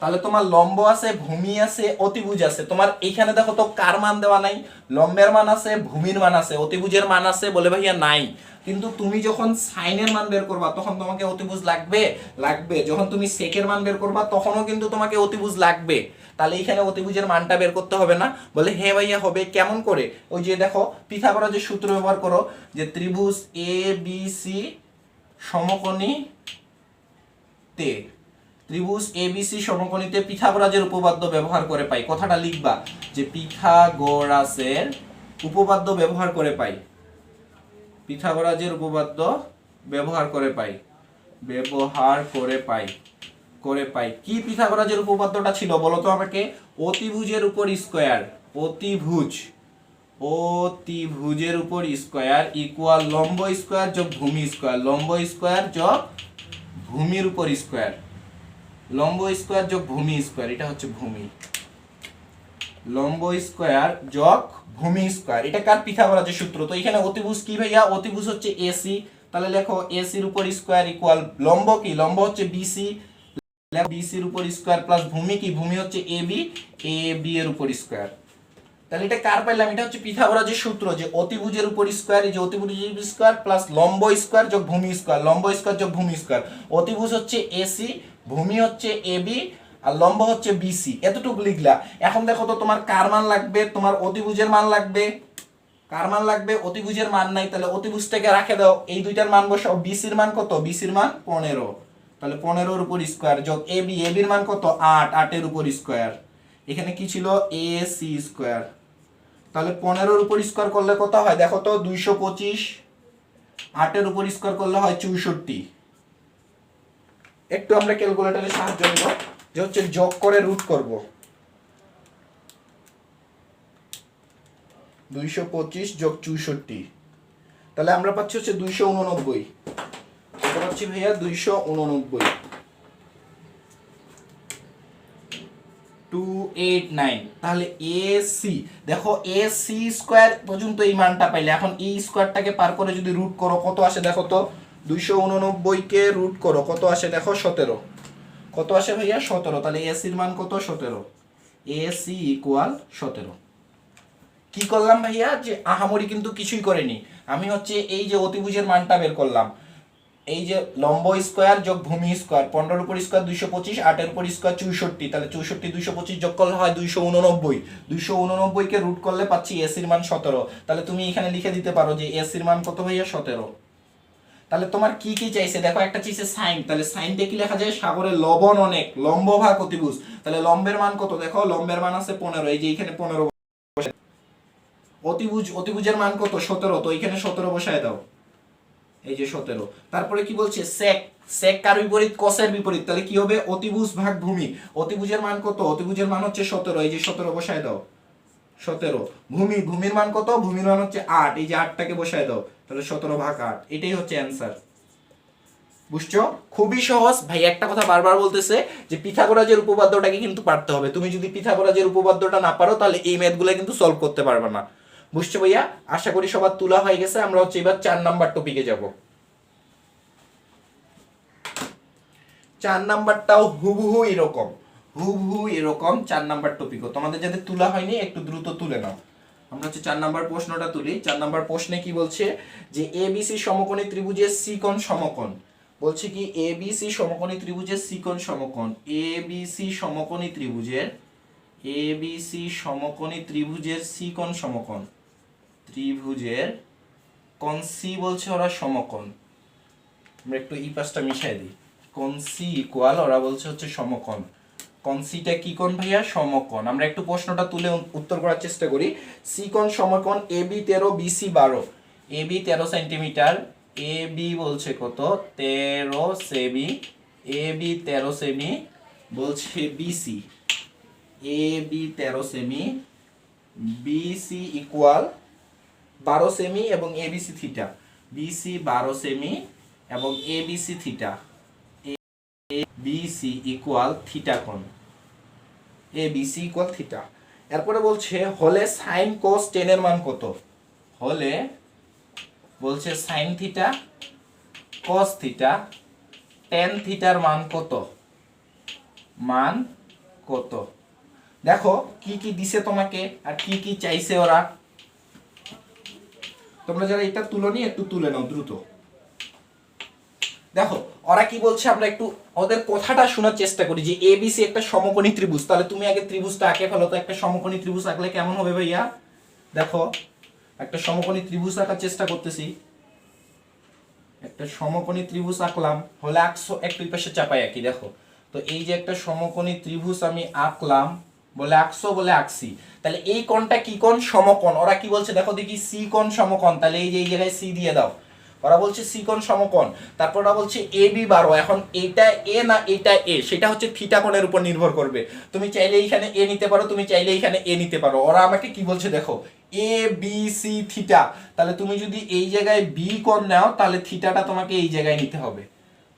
তাহলে তোমার লম্ব আছে, ভূমি আছে, অতিভুজ আছে। তোমার এইখানে দেখো তো কার মান দেওয়া নাই, লম্বের মান আছে, ভূমির মান আছে, অতিভুজের মান আছে, বলে ভাইয়া নাই। কিন্তু তুমি যখন সাইনের মান বের করবা তখন তোমাকে অতিভুজ লাগবে, লাগবে। যখন তুমি সেকের মান বের করবা তখনও কিন্তু তোমাকে অতিভুজ লাগবে। তাহলে এইখানে অতিভুজের মানটা বের করতে হবে না, বলে হ্যাঁ ভাইয়া হবে। কেমন করে, ওই যে দেখো পিথাগোরাসের সূত্র ব্যবহার করো, যে ত্রিভুজ এ বি সি সমকোণী তে, ত্রিভুজ এবিসি সমকোণীতে পিথাগোরাসের উপপাদ্য ব্যবহার করে পাই, কথাটা লিখবা যে পিথাগোরাসের উপপাদ্য ব্যবহার করে পাই, পিথাগোরাসের উপপাদ্য ব্যবহার করে পাই, ব্যবহার করে পাই, করে পাই। কি পিথাগোরাসের উপপাদ্যটা ছিল বলো তো আমাকে, অতিভুজের উপর স্কয়ার, অতিভুজ, অতিভুজের উপর স্কয়ার ইকুয়াল লম্ব স্কয়ার যোগ ভূমি স্কয়ার, লম্ব স্কয়ার যোগ ভূমির উপর স্কয়ার, লম্ব স্কয়ার যোগ ভূমি স্কয়ার, এটা হচ্ছে ভূমি, লম্ব স্কয়ার যোগ ভূমি স্কয়ার, এটা কার, পিথাগোরাসের সূত্র। তো এখানে অতিভুজ কি ভাইয়া, অতিভুজ হচ্ছে এসি, তাহলে লেখো এসির উপর স্কয়ার ইকুয়াল লম্ব কি, লম্ব হচ্ছে বিসি, বিসির উপর স্কয়ার প্লাস ভূমি কি, ভূমি হচ্ছে এবি, এবি এর উপর স্কয়ার। তাহলে এটা কার পাইলাম, এটা হচ্ছে পিথাগোরাসের সূত্র, যে অতিভুজের উপর স্কয়ার, এই যে অতিভুজের স্কয়ার প্লাস লম্ব স্কয়ার যোগ ভূমি স্কয়ার, লম্ব স্কয়ার যোগ ভূমি স্কয়ার। অতিভুজ হচ্ছে এসি, ভূমি হচ্ছে এবি, আর লম্ব হচ্ছে বিসি, এতটুকু লিখলা। এখন দেখো তো তোমার কার মান লাগবে, তোমার অতিভুজের মান লাগবে, কার মান লাগবে, অতিভুজের মান নাই, তাহলে অতিভুজটাকে রাখে দাও, এই দুইটার মান বসাও। বিসির মান কত, বিসির মান 15, তাহলে 15 এর উপর স্কয়ার যোগ এবি, এবির মান কত 8, 8 এর উপর স্কয়ার, এখানে কি ছিল এসি স্কয়ার, তাহলে 15 এর উপর স্কয়ার করলে কত হয় দেখো তো 225, 8 এর উপর স্কয়ার করলে হয় 64। একটু আমরা ক্যালকুলেটরের সাহায্য নেব, যে হচ্ছে যোগ করে রুট করব, 225 যোগ 64, তাহলে আমরা পাচ্ছি হচ্ছে 289, এটা পাচ্ছি ভাইয়া 289, 289। তাহলে এসি, দেখো এসি স্কয়ার পর্যন্ত এই মানটা পাইলে, এখন এই স্কয়ারটাকে পার করে যদি রুট করো কত আসে দেখো তো, 289 কে রুট করো কত আসে দেখো 17, কত আসে ভাইয়া 17, তাহলে এসির মান কত 17, এসি ইকুয়াল 17। কি করলাম ভাইয়া, যে আহামরি কিন্তু কিছুই করেনি, আমি হচ্ছে এই যে অতিভুজের মানটা বের করলাম, এই যে লম্ব স্কোয়ার যোগ ভূমি স্কোয়ার, 15 উপর স্কোয়ার 225, 8 এর উপর স্কোয়ার 64, তাহলে 64 225 যোগ করলে হয় 289, 289 কে রুট করলে পাচ্ছি এসির মান 17। তাহলে তুমি এখানে লিখে দিতে পারো যে এসির মান কত ভাইয়া 17। তাহলে তোমার কি কি চাইছে দেখো, একটা চাইছে সাইন, তাহলে সাইনটা কি লেখা যায়, সাগরে লবণ অনেক, লম্ব ভাগ অতিভুজ, তাহলে লম্বের মান কত দেখো, লম্বের মান আছে 15, এই যে এখানে 15, অতিভুজের মান কত 17, তো এখানে 17 বসায় দাও, এই যে 17। তারপরে কি বলছে সেক, সেক কার বিপরীত, কসের বিপরীত, তাহলে কি হবে অতিভুজ ভাগ ভূমি, অতিভুজের মান কত, অতিভুজের মান হচ্ছে 17, এই যে 17 বসায় দাও 17। ভূমির মান কত, ভূমির মান হচ্ছে 8, এই যে 8টাকে বসায় দাও, তাহলে 17 ভাগ 8, এটাই হচ্ছে অ্যান্সার। বুঝছো, খুবই সহজ ভাই। একটা কথা বারবার বলতেছে যে পিথাগোরাসের উপপাদ্যটাকে কিন্তু পারতে হবে, তুমি যদি পিথাগোরাসের উপপাদ্যটা না পারো তাহলে এই ম্যাথগুলো কিন্তু সলভ করতে পারবে না। বুঝছো ভাইয়া, আশা করি সবার তোলা হয়ে গেছে। আমরা হচ্ছে এবার 4 নাম্বার টপিকে যাব। 4 নাম্বারটাও হুবহু এরকম, হুবহু এরকম 4 নাম্বার টপিকও তোমাদের যাদের তোলা হয়নি একটু দ্রুত তুলে নাও। আমরা হচ্ছে 4 নাম্বার প্রশ্নটা তুলি। 4 নাম্বার প্রশ্নে কি বলছে যে এবিসি সমকোণী ত্রিভুজের সি কোণ সমকোণ, বলছে কি এবিসি সমকোণী ত্রিভুজের সি কোণ সমকোণ, এবিসি সমকোণী ত্রিভুজের, এবিসি সমকোণী ত্রিভুজের সি কোণ সমকোণ, ত্রিভুজের কোণ সি বলছে ওরা সমকোণ। আমরা একটু এই পাশটা মিশাই দিই, কোণ সি ইকুয়াল ওরা বলছে হচ্ছে সমকোণ, কোণ সিটা কি কোণ ভাইয়া সমকোণ। আমরা একটু প্রশ্নটা তুলে উত্তর করার চেষ্টা করি। সি কোণ সমকোণ AB 13 BC 12, AB 13 centimetre, AB বলছে কত 13 সেমি, এবি 13 সেমি বলছে বিসি, এবি 13 সেমি, বিসি ইকুয়াল 12 সেমি এবং এবিসি থিটা, বিসি 12 সেমি এবং ABC theta, BC equal theta কোণ, এবিসি ইকুয়াল থিটা। এরপরে বলছে হলে সাইন কোস টেন এর মান কত, হলে বলছে sine theta cos theta ten থিটার মান কত, মান কত। দেখো কি কি দিছে তোমাকে আর কি কি চাইছে ওরা, তোমরা যারা এটা তুলনি একটু তুলে নাও দ্রুত। দেখো ওরা কি বলছে, আমরা একটু ওদের কথাটা শোনার চেষ্টা করি যে এবিসি একটা সমকোণী ত্রিভুজ, তাহলে তুমি আগে ত্রিভুজটা আঁকে ফেলো তো। একটা সমকোণী ত্রিভুজ আঁকলে কেমন হবে ভাইয়া, দেখো একটা সমকোণী ত্রিভুজ আঁকার চেষ্টা করতেছি, একটা সমকোণী ত্রিভুজ আঁকলাম, হলে আঁকছো একটু পাশে চাপাই আঁকি। দেখো তো এই যে একটা সমকোণী ত্রিভুজ আমি আঁকলাম, বলে আঁকছো বলে আঁকছি, তাহলে এই কোণটা কি কোণ সমকোণ। ওরা কি বলছে দেখো দেখি সি কোণ সমকোণ, তাহলে এই যে এই জায়গায় সি দিয়ে দাও, ওরা বলছে সি কোণ সমকোণ। তারপর ওরা বলছে এ বি 12, এখন এটা এ না এটা এ সেটা হচ্ছে থিটা কোণের উপর নির্ভর করবে, তুমি চাইলে এইখানে এ নিতে পারো, তুমি চাইলে এইখানে এ নিতে পারো। ওরা আমাকে কি বলছে দেখো এ বি সি থিটা, তাহলে তুমি যদি এই জায়গায় বি কোণ নাও তাহলে থিটাটা তোমাকে এই জায়গায় নিতে হবে।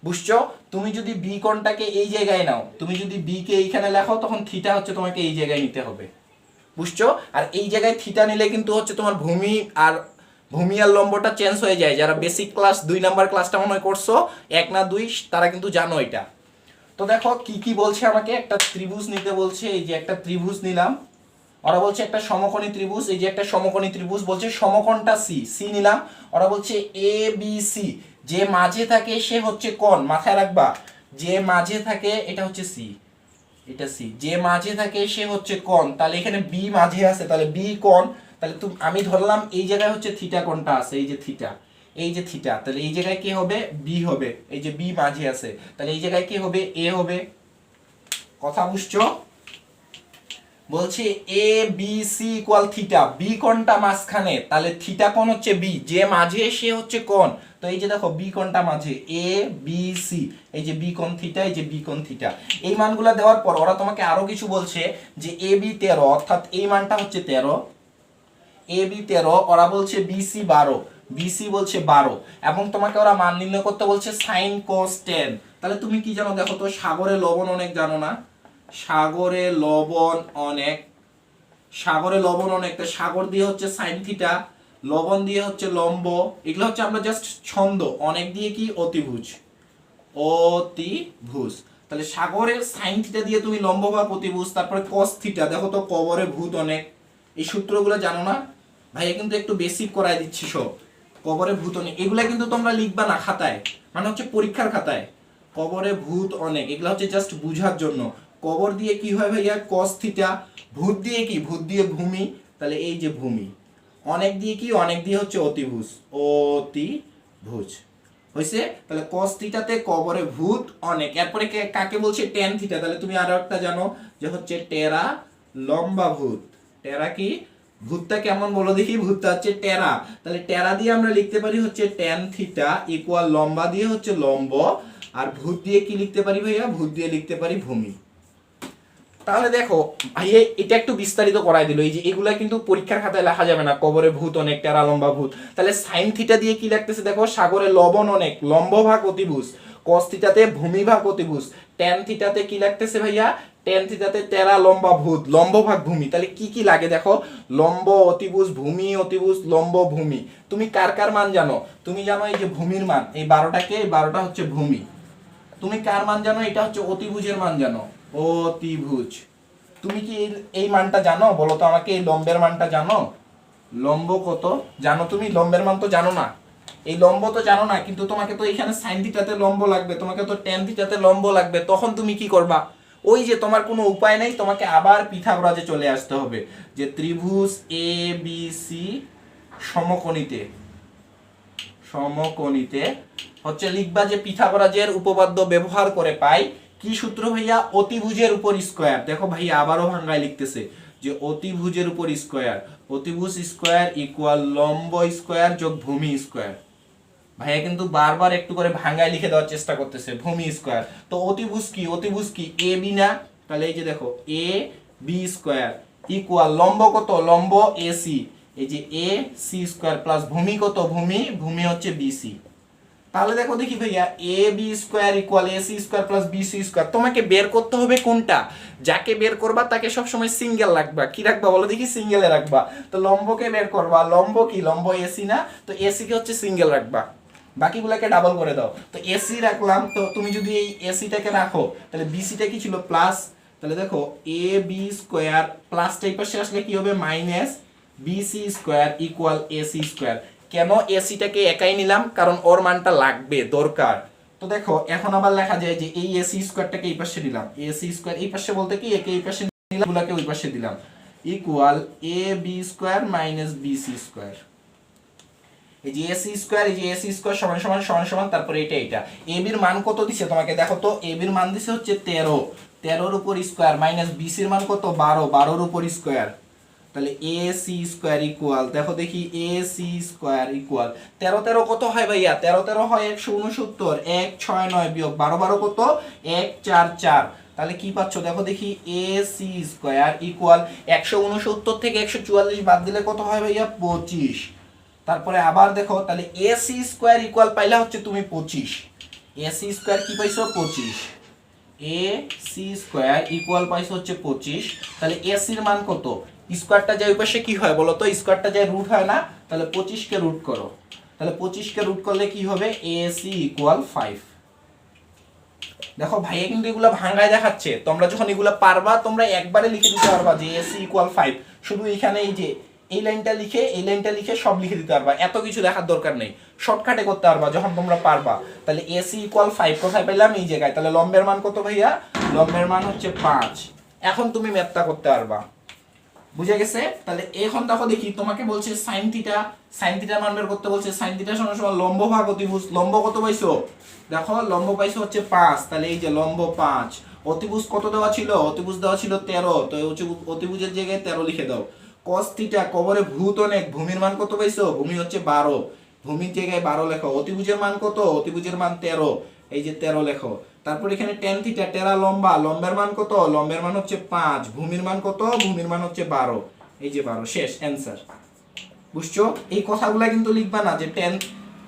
বুঝছো, তুমি যদি বি কোণটাকে এই জায়গায় নাও, তুমি যদি বি কে এইখানে লেখো তখন থিটা হচ্ছে তোমাকে এই জায়গায় নিতে হবে। বুঝছো, আর এই জায়গায় থিটা নিলে কিন্তু হচ্ছে তোমার ভূমি আর লম্বটা চেঞ্জ হয়ে যায়। যারা বেসিক ক্লাস 2 নাম্বার ক্লাসটা মনে করছো 1 না 2 তারা কিন্তু জানো এটা। তো দেখো কি কি বলছে, আমাকে একটা ত্রিভুজ নিতে বলছে, এই যে একটা ত্রিভুজ নিলাম, ওরা বলছে একটা সমকোণী ত্রিভুজ, এই যে একটা সমকোণী ত্রিভুজ বলছে সমকোণটা সি, সি নিলাম। ওরা বলছে এ বি সি, যে মাঝে থাকে সে হচ্ছে কোণ, মাথায় রাখবা যে মাঝে থাকে এটা হচ্ছে সি, এটা সি, যে মাঝে থাকে সে হচ্ছে কোণ, তাহলে এখানে বি মাঝে আছে তাহলে বি কোণ, তাহলে আমি ধরলাম এই জায়গায় হচ্ছে থিটা কোণটা আছে, এই যে থিটা, এই যে থিটা, তাহলে এই জায়গায় কি হবে বি হবে, এই যে বি মাঝে আছে তাহলে এই জায়গায় কি হবে এ হবে। কথা বুঝছো, বলছে A B C equal theta, B কোণটা মাঝখানে তাহলে থিটা কোণ হচ্ছে বি, যে মাঝে সে হচ্ছে কোণ, তো এই যে দেখো বি কোণটা মাঝে এ বি সি, এই যে বি কোণ থিটা, এই যে বি কোণ থিটা। এই মানগুলো দেওয়ার পর ওরা তোমাকে আরো কিছু বলছে যে এ বি 13, অর্থাৎ এই মানটা হচ্ছে 13, এ বি 13, ওরা বলছে বিসি 12, বিসি বলছে 12, এবং তোমাকে ওরা মান নির্ণয় করতে বলছে সাইন কোস টেন। তাহলে তুমি কি জানো দেখো তো, সাগরে লবণ অনেক জানো না, সাগরে লবণ অনেক, সাগরে লবণ অনেক, তো সাগর দিয়ে হচ্ছে সাইন থিটা, লবণ দিয়ে হচ্ছে লম্ব, এগুলো হচ্ছে আমরা জাস্ট ছন্দ, অনেক দিয়ে কি অতিভুজ, অতিভুজ। তাহলে সাগরের সাইন থিটা দিয়ে তুমি লম্ব বা অতিভুজ, তারপরে কস থিটা, দেখো তো কবরে ভূত অনেক, এই সূত্রগুলো জানো না ভাইয়া, কিন্তু একটু বেসিক করাই দিচ্ছি সব, কবরে ভূত অনেক, এগুলা কিন্তু তোমরা লিখবা না খাতায়, মানে হচ্ছে পরীক্ষার খাতায় কবরে ভূত অনেক, এগুলো হচ্ছে জাস্ট বুঝার জন্য। কবর দিয়ে কি হয় ভাইয়া cos থিটা, ভূত দিয়ে কি, ভূত দিয়ে ভূমি, তাহলে এই যে ভূমি, অনেক দিয়ে কি, অনেক দিয়ে হচ্ছে অতিভুজ, অতিভুজ হইছে। তাহলে cos থিটাতে কবরে ভূত অনেক, এরপরে কাকে বলছে tan থিটা, তাহলে তুমি আরো একটা জানো যে হচ্ছে টেরা লম্বা ভূত। টেরা কি, ভূতটা কেমন বলো দেখি, ভূতটা হচ্ছে টেরা, তাহলে টেরা দিয়ে আমরা লিখতে পারি হচ্ছে tan থিটা ইকুয়াল লম্বা দিয়ে হচ্ছে লম্ব, আর ভূত দিয়ে কি লিখতে পারি ভাইয়া, ভূত দিয়ে লিখতে পারি ভূমি। তাহলে দেখো ভাইয়া এটা একটু বিস্তারিত করাই দিল, এই যে এগুলা কিন্তু পরীক্ষার খাতায় লেখা যাবে না, কবরে ভূত অনেক, টেরা লম্বা ভূত। তাহলে সাইন থিটা দিয়ে কি লিখতেছে দেখো, সাগরে লবণ অনেক, লম্ব ভাগ অতিভুজ, কস থিটাতে ভূমি ভাগ অতিভুজ, ট্যান থিটাতে কি লাগতেছে ভাইয়া, ট্যান থিটাতে টেরা লম্বা ভূত, লম্ব ভাগ ভূমি। তাহলে কি কি লাগে দেখো, লম্ব অতিভুজ, ভূমি অতিভুজ, লম্ব ভূমি। তুমি কার কার মান জানো, তুমি জানো এই যে ভূমির মান, এই 12টাকে, এই 12টা হচ্ছে ভূমি। তুমি কার মান জানো, এটা হচ্ছে অতিভুজের মান জানো, অতিভুজ। তুমি কি এই মানটা জানো বলো তো আমাকে, এই লম্বের মানটা জানো, লম্ব কত জানো তুমি, লম্বের মান তো জানো না, এই লম্ব তো জানো না, কিন্তু তোমাকে তো এখানে সাইন থিটাতে লম্ব লাগবে, তোমাকে তো ট্যান থিটাতে লম্ব লাগবে, তখন তুমি কি করবা, ওই যে তোমার কোনো উপায় নাই, তোমাকে আবার পিথাগোরাসে চলে আসতে হবে, যে ত্রিভুজ এ বি সি সমকোণীতে, সমকোণীতে হচ্ছে লিখবা যে পিথাগোরাসের উপপাদ্য ব্যবহার করে পাই কি সূত্র ভাইয়া, অতিভুজের উপর স্কয়ার। দেখো ভাইয়া আবারও ভাঙায় লিখতেছে যে অতিভুজের উপর স্কয়ার, অতিভুজ স্কয়ার ইকুয়াল লম্ব স্কয়ার যোগ ভূমি স্কয়ার। ভাইয়া কিন্তু বারবার একটু করে ভাঙায় লিখে দেওয়ার চেষ্টা করতেছে, ভূমি স্কয়ার। তো অতিভুজ কি, অতিভুজ কি এ বি না, তাহলে এই যে দেখো এ বি স্কয়ার ইকুয়াল লম্ব কত, লম্ব এ সি, এই যে এ সি স্কয়ার প্লাস ভূমি কত, ভূমি, ভূমি হচ্ছে বিসি। তাহলে দেখো দেখি ভাইয়া A B square equal A C square plus B C square, তোমাকে বের করতে হবে কোনটা, যাকে বের করবা তাকে সবসময় সিঙ্গেল রাখবা, কি রাখবা বলো দেখি, সিঙ্গেলে রাখবা। তো লম্বকে বের করবা, লম্ব কি, লম্ব এসি না, তো এসি কে হচ্ছে সিঙ্গেল রাখবা, বাকিগুলোকে ডাবল করে দাও। তো এসি রাখলাম, তো তুমি যদি এই এসিটাকে রাখো তাহলে বিসিটা কি ছিল প্লাস, তাহলে দেখো এ বি স্কয়ার প্লাসটা এই পাশে আসলে কি হবে minus BC square equal AC square. কেন এসিটাকে একাই নিলাম, কারণ ওর মানটা লাগবে, দরকার। তো দেখো এখন আবার লেখা যায় যে এই এসি স্কয়ারটাকে এই পাশে দিলাম, এসি স্কয়ার এই পাশে বলতে কি একে এই পাশে নিলাম, গুলাকে ওই পাশে দিলাম, equal A B square minus BC square. এই যে এসি স্কয়ার, এই যে এসি স্কয়ার সমান সমান সমান সমান, তারপরে এটা এটা এ বির মান কত দিছে তোমাকে দেখো তো, এ বির মান দিছে হচ্ছে 13, 13 এর উপর স্কয়ার মাইনাস বিসি এর মান কত 12, 12 এর উপর স্কয়ার, তাহলে এ সি স্কয়ার ইকুয়াল, দেখো দেখি এ সি স্কয়ার ইকুয়াল 13 13 কত হয় ভাইয়া, 13 13 হয় 169, 1 6 9 বিয়োগ 12 12 কত 1 4 4, তাহলে কি পাচ্ছ দেখো দেখি এ সি স্কয়ার ইকুয়াল 169 থেকে 144 বাদ দিলে কত হয় ভাইয়া 25। তারপরে আবার দেখো তাহলে এ সি স্কয়ার ইকুয়াল পাইলা হচ্ছে তুমি 25, এ সি স্কয়ার কি পাইছো 25, এ সি স্কয়ার ইকুয়াল পাইছো হচ্ছে 25। তাহলে এ সির মান কত, স্কয়ারটা যায় ওই পাশে কি হয় বলো তো, স্কয়ারটা যায় রুট হয় না, তাহলে 25 কে রুট করো, তাহলে 25 কে রুট করলে কি হবে এ সি ইকুয়াল 5। দেখো ভাইয়া কিন্তু এগুলা ভাঙায় দেখাচ্ছে, তোমরা যখন এগুলা পারবা তোমরা একবারে লিখে দিতে পারবা যে এ সি ইকুয়াল 5, শুধু এখানে এই যে এই লাইনটা লিখে এই লাইনটা লিখে সব লিখে দিতে পারবা, এত কিছু দেখার দরকার নেই, শর্টকাটে করতে পারবা যখন তোমরা পারবা। তাহলে এসি ইকুয়াল 5 কোথায় পেলাম, এই জায়গায়। তাহলে লম্বের মান কত ভাইয়া, লম্বের মান হচ্ছে 5। এখন তুমি ম্যাথটা করতে পারবা, বুঝে গেছে। তাহলে এখন দেখো দেখি তোমাকে বলছে সাইন থিটা, সাইন থিটার মান বের করতে বলছে, সাইন থিটা সমান সমান লম্ব ভাগ অতিভুজ, লম্ব কত পাইছো দেখো, লম্ব পাইছো হচ্ছে 5, তাহলে এই যে লম্ব 5, অতিভুজ কত দেওয়া ছিল, অতিভুজ দেওয়া ছিল 13, তো অতিভুজের জায়গায় 13 লিখে দাও। cos থিটা কবরে ভূত অনেক, ভূমির মান কত পাইছো, ভূমি হচ্ছে 12, ভূমির জায়গায় 12 লেখো, অতিভুজের মান কত, অতিভুজের মান 13, এই যে 13 লেখো। তারপর এখানে tan থিটা, টেরা লম্বা, লম্বের মান কত, লম্বের মান হচ্ছে 5, ভূমির মান কত, ভূমির মান হচ্ছে 12, এই যে 12, শেষ অ্যানসার। বুঝছো, এই কথাগুলা কিন্তু লিখবা না যে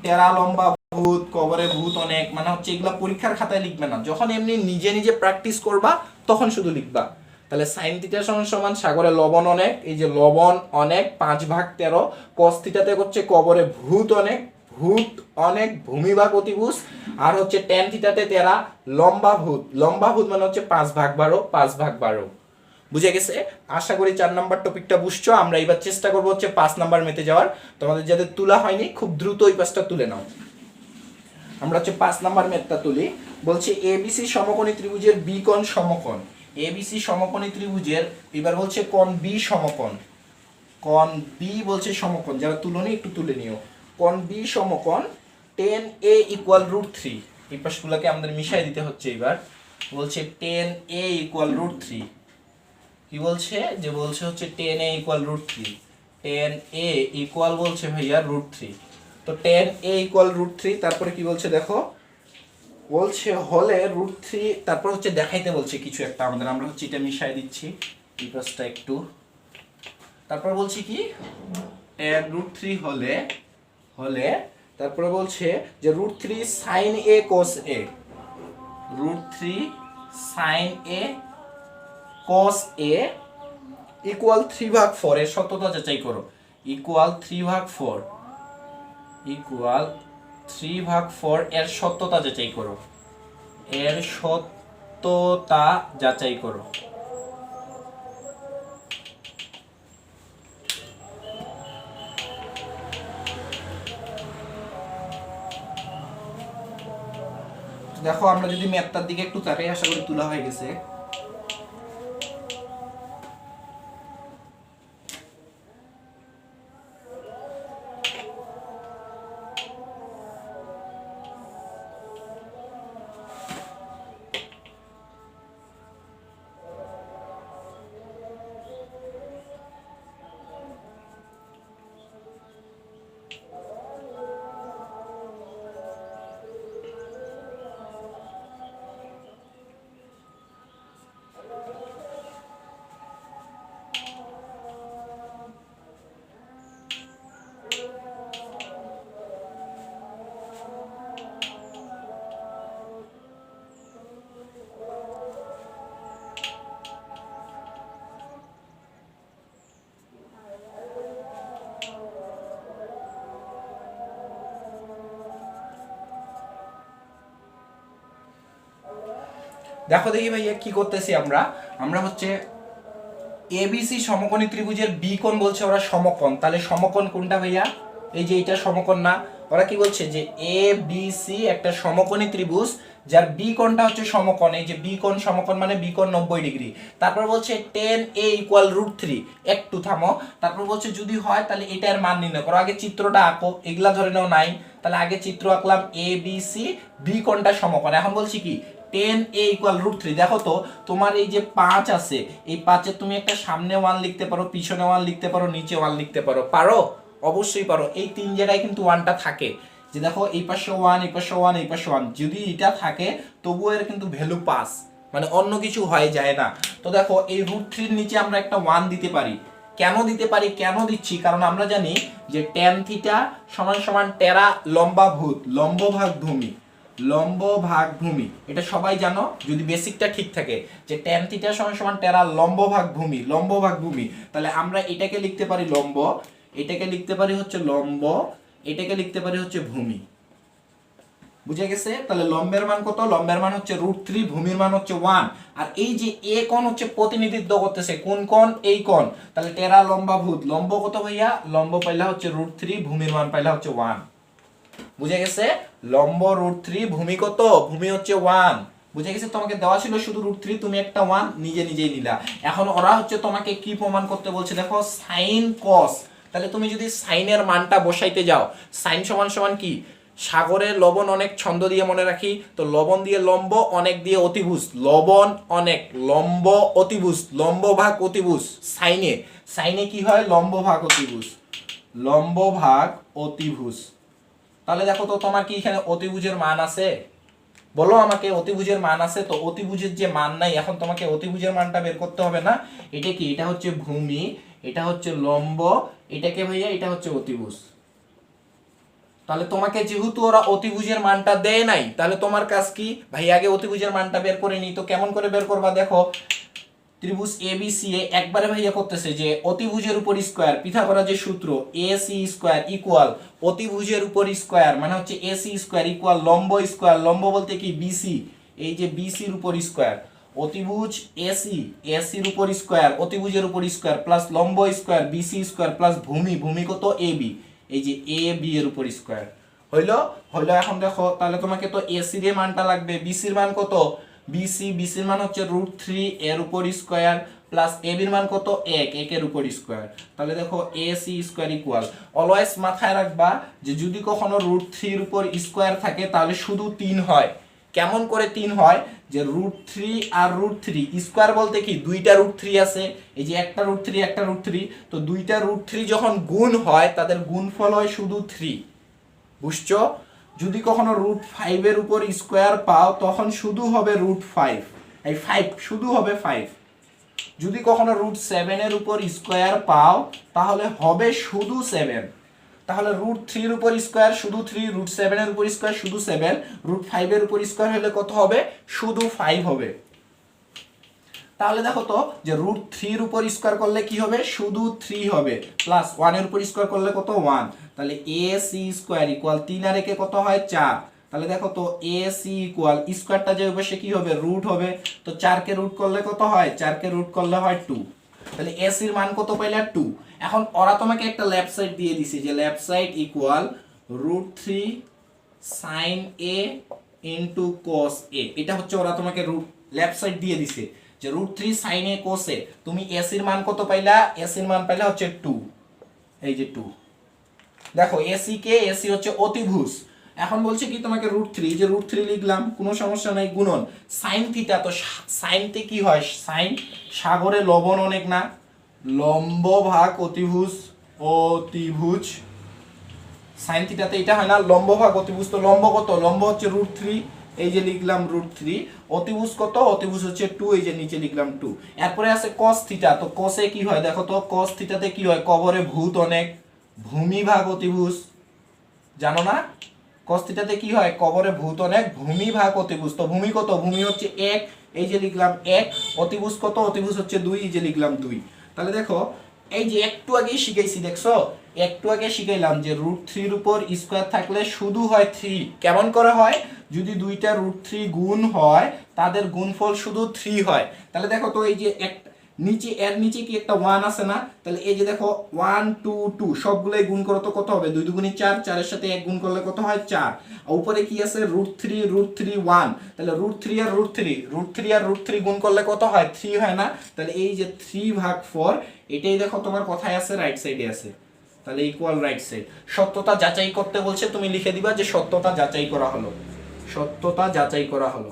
টেরা লম্বা ভূত, কবরে ভূত অনেক, মানে হচ্ছে এগুলা পরীক্ষার খাতায় লিখবে না, যখন এমনি নিজে নিজে প্র্যাকটিস করবা তখন শুধু লিখবা। তাহলে সাইন থিটা সমান সমান সাগরে লবণ অনেক, এই যে লবণ অনেক 5/13, cos থিটাতে হচ্ছে কবরে ভূত অনেক, ভূত অনেক ভূমি ভাগ অতিভুজ, আর হচ্ছে tan থিটাতে 13 লম্বা ভূত, লম্বা ভূত মানে হচ্ছে 5/12, 5/12। বুঝে গেছে, আশা করি 4 নাম্বার টপিকটা বুঝছো। আমরা এবার চেষ্টা করবো হচ্ছে 5 নাম্বার মেতে যাওয়ার, তোমাদের যাদের তোলা হয়নি খুব দ্রুত ওই পাঁচটা তুলে নাও। আমরা হচ্ছে 5 নাম্বার ম্যাথটা তুলি। বলছে এবিসি সমকোণী ত্রিভুজের বি কোণ সমকোণ, এবিসি সমকোণী ত্রিভুজের এবার বলছে কোণ বি সমকোণ, কোণ বি বলছে সমকোণ, যারা তুলনি একটু তুলে নিও। কোণ বি সমকোণ tan a ইকুয়াল √3, এই পাশগুলোকে আমাদের মিশাই দিতে হচ্ছে। এবার বলছে tan a ইকুয়াল √3, কি বলছে যে বলছে হচ্ছে tan a equal √3, tan a equal বলছে ভাইয়া √3। তো tan a ইকুয়াল √3, তারপরে কি বলছে দেখো, বলছে হলে √3, তারপর হচ্ছে দেখাইতে বলছে কিছু একটা আমাদের, আমরা হচ্ছে এটা মিশাই দিচ্ছি এই পাশটা একটু। তারপর বলছি কি tan √3 হলে হলে তারপরে বলছে যে √3 sin a cos a, √3 sin a cos a equal 3/4, এর সত্যতা যাচাই করো। ইকুয়াল 3/4, ইকুয়াল 3/4 এর সত্যতা যাচাই করো, এর সত্যতা যাচাই করো। দেখো আমরা যদি ম্যাথটার দিকে একটু তাকাই, আশা করি তোলা হয়ে গেছে। দেখো দেখি ভাইয়া কি করতেছি আমরা, আমরা হচ্ছে এবিসি সমকোণী ত্রিভুজের বি কোণ বলছে ওরা সমকোণ, তাহলে সমকোণ কোনটা ভাইয়া, এই যে এটা সমকোণ না। ওরা কি বলছে যে এ বি সি একটা সমকোণী ত্রিভুজ যার বি কোণটা হচ্ছে সমকোণ, এই যে বি কোণ সমকোণ মানে বি কোণ 90 ডিগ্রি। তারপর বলছে tan a ইকুয়াল √3, একটু থামো। তারপর বলছে যদি হয় তাহলে এটার মান নির্ণয় করো, আগে চিত্রটা আঁকো, এগুলা ধরে নাও নাই, তাহলে আগে চিত্র আঁকলাম এ বি সি, বি কোণটা সমকোণ। এখন বলছি কি tan a ইকুয়াল √3। দেখো তো তোমার এই যে 5 আছে, এই 5-এর তুমি একটা সামনে 1 লিখতে পারো, পিছনে 1 লিখতে পারো, নিচে 1 লিখতে পারো, পারো? অবশ্যই পারো। এই 3 জায়গায় কিন্তু 1টা থাকে, যে দেখো এই পাশে 1, এই পাশে 1, এই পাশে 1, যদি এটা থাকে তবুও এর কিন্তু ভ্যালু 5, মানে অন্য কিছু হয়ে যায় না। তো দেখো এই √3-এর নিচে আমরা একটা 1 দিতে পারি। কেন দিতে পারি, কেন দিচ্ছি, কারণ আমরা জানি যে tan থিটা সমান সমান টেরা লম্বা ভূত, লম্ব ভাগ ভূমি, লম্ব ভাগ ভূমি, এটা সবাই জানো যদি বেসিকটা ঠিক থাকে, যে tan থিটা সমান সমান টেরা লম্ব ভাগ ভূমি, লম্ব ভাগ ভূমি। তাহলে আমরা এটাকে লিখতে পারি লম্ব, এটাকে লিখতে পারি হচ্ছে লম্ব, এটাকে লিখতে পারি হচ্ছে ভূমি। বুঝে গেছে? তাহলে লম্বের মান কত, লম্বের মান হচ্ছে √3, ভূমির মান হচ্ছে 1। আর এই যে এ কোণ হচ্ছে প্রতিনিধিত্ব করতেছে কোন কোণ, এই কোণ, তাহলে টেরা লম্বা ভূত, লম্ব কত ভাইয়া, লম্ব পাইলা হচ্ছে √3, ভূমির মান পাইলা হচ্ছে 1। বুঝে গেছে? লম্ব √3, ভূমি কত, ভূমি হচ্ছে 1। বুঝে গেছে? তোমাকে দেওয়া ছিল শুধু √3, তুমি একটা 1 নিজে নিজেই নিলা। এখন ওরা হচ্ছে তোমাকে কি প্রমাণ করতে বলছে, দেখো সাইন কস। তাহলে তুমি যদি সাইনের মানটা বসাইতে যাও, সাইন সমান সমান কি, সাগরের লবণ অনেক ছন্দ দিয়ে মনে রাখি, তো লবণ দিয়ে লম্ব, অনেক দিয়ে অতিভুজ, লবণ অনেক, লম্ব অতিভুজ, লম্ব ভাগ অতিভুজ। সাইনে সাইনে কি হয়, লম্ব ভাগ অতিভুজ, লম্ব ভাগ অতিভুজ। তাহলে দেখো তো তোমার কি এখানে অতিভুজের মান আছে, বলো আমাকে অতিভুজের মান আছে? তো অতিভুজের যে মান নাই, এখন তোমাকে অতিভুজের মানটা বের করতে হবে না। এটা কি, এটা হচ্ছে ভূমি, এটা হচ্ছে লম্ব, এটাকে ভাইয়া এটা হচ্ছে অতিভুজ। তাহলে তোমাকে যেহেতু ওরা অতিভুজের মানটা দেয় নাই, তাহলে তোমার কাজ কি ভাই, আগে অতিভুজের মানটা বের করে নি। তো কেমন করে বের করবা, দেখো ত্রিভুজ এবিসি একবারে ভাইয়া করতেছে যে অতিভুজের উপর স্কয়ার, পিথাগোরাস যে সূত্র এসি স্কয়ার ইকুয়াল অতিভুজের উপর স্কয়ার, মানে হচ্ছে এসি স্কয়ার ইকুয়াল লম্ব স্কয়ার, লম্ব বলতে কি বিসি, এই যে বিসির উপর স্কয়ার, অতিভুজ এসি, এসির উপর স্কয়ার, অতিভুজের উপর স্কয়ার প্লাস লম্ব স্কয়ার বিসি স্কয়ার প্লাস ভূমি, ভূমি কত এবি, এই যে এ বি এর উপর স্কয়ার। হইলো হইলো এখন দেখো তাহলে তোমাকে তো এসি এর মানটা লাগবে, বিসির মান কত, বিসির মান হচ্ছে √3 এর উপর স্কয়ার প্লাস এবির মান কত 1 এর উপর স্কয়ার। তাহলে দেখো এসি স্কয়ার ইকুয়াল, অলওয়েজ মাথায় রাখবা যে যদি কখনো √3 এর উপর স্কয়ার থাকে তাহলে শুধু 3 হয়। কেমন করে 3 হয়, যে √3 আর √3 স্কয়ার বলতে কি দুইটা √3 আছে, এই যে একটা √3 একটা √3, তো দুইটা √3 যখন গুণ হয় তাদের গুণফল হয় শুধু 3, বুঝছো? যদি কখনো √5 এর উপর স্কয়ার পাও তখন শুধু হবে √5, এই 5 শুধু হবে 5। যদি কখনো √7 এর উপর স্কয়ার পাও তাহলে হবে শুধু 7। তাহলে √3 এর উপর স্কয়ার শুধু 3, √7 এর উপর স্কয়ার শুধু 7, √5 এর উপর স্কয়ার হলে কত হবে, শুধু 5 হবে। তাহলে দেখো তো যে √3 এর উপর স্কয়ার করলে কি হবে, শুধু 3 হবে, প্লাস 1 এর উপর স্কয়ার করলে কত 1, তাহলে ac স্কয়ার ইকুয়াল 3 আর 1 কত হয় 4। তাহলে দেখো তো ac ইকুয়াল স্কয়ারটা যে হবে সে কি হবে, রুট হবে, তো 4 কে রুট করলে কত হয়, 4 কে রুট করলে হয় 2। তাহলে ac এর মান কত পাইলা 2। এখন ওরা তোমাকে একটা লেফট সাইড দিয়ে দিছে যে left side equal √3 sin a into cos a, এটা হচ্ছে ওরা তোমাকে লেফট সাইড দিয়ে দিছে যে √3 sin a cos a। তুমি ac এর মান কত পাইলা, ac এর মান পাইলা হচ্ছে 2, এই যে 2। দেখো ac কে, ac হচ্ছে অতিভুজ। এখন বলছে কি তোমাকে √3, যে √3 লিখলাম কোনো সমস্যা নাই, গুণন sin থিটা, তো sin তে কি হয়, sin সাগরে লবণ অনেক না, লম্ব ভাগ অতিভুজ, অতিভুজ sin থিটাতে এটা হয় না, লম্ব ভাগ অতিভুজ, তো লম্ব কত, লম্ব হচ্ছে √3, এই যে লিখলাম √3, অতিভুজ কত, অতিভুজ হচ্ছে 2, এই যে নিচে লিখলাম 2। এরপরে আছে cos থিটা, তো cos এ কি হয় দেখো তো, cos থিটাতে কি হয়, কবরে ভূত অনেক, ভূমি ভাগ অতিভুজ, জানো না? cos থিটাতে কি হয়, কবরে ভূত অনেক, ভূমি ভাগ অতিভুজ, তো ভূমি কত, ভূমি হচ্ছে 1, এই যে লিখলাম 1, অতিভুজ কত, অতিভুজ হচ্ছে 2, এই যে লিখলাম 2। তাহলে দেখো এই যে একটু আগে শিখাইছি, দেখছো একটু আগে শিখাইলাম যে √3 এর উপর স্কয়ার থাকলে শুধু হয় 3। কেমন করে হয়, যদি দুইটা √3 গুণ হয় তাদের গুণফল শুধু 3 হয়। তাহলে দেখো তো এই যে নিচে এর নিচে কি একটা 1 আছে না, তাহলে এই যে দেখো 1 2 2 সবগুলাই গুণ করো তো কত হবে, 2 2 4, 4 এর সাথে 1 গুণ করলে কত হয় 4, আর উপরে কি আছে √3 1, তাহলে √3 আর √3 গুণ করলে কত হয় 3 হয় না, তাহলে এই যে 3/4 এটাই দেখো তোমার কথায় আছে, রাইট সাইডে আছে, তাহলে ইকুয়াল রাইট সাইড। সত্যতা যাচাই করতে বলছে, তুমি লিখে দিবা যে সত্যতা যাচাই করা হলো, সত্যতা যাচাই করা হলো,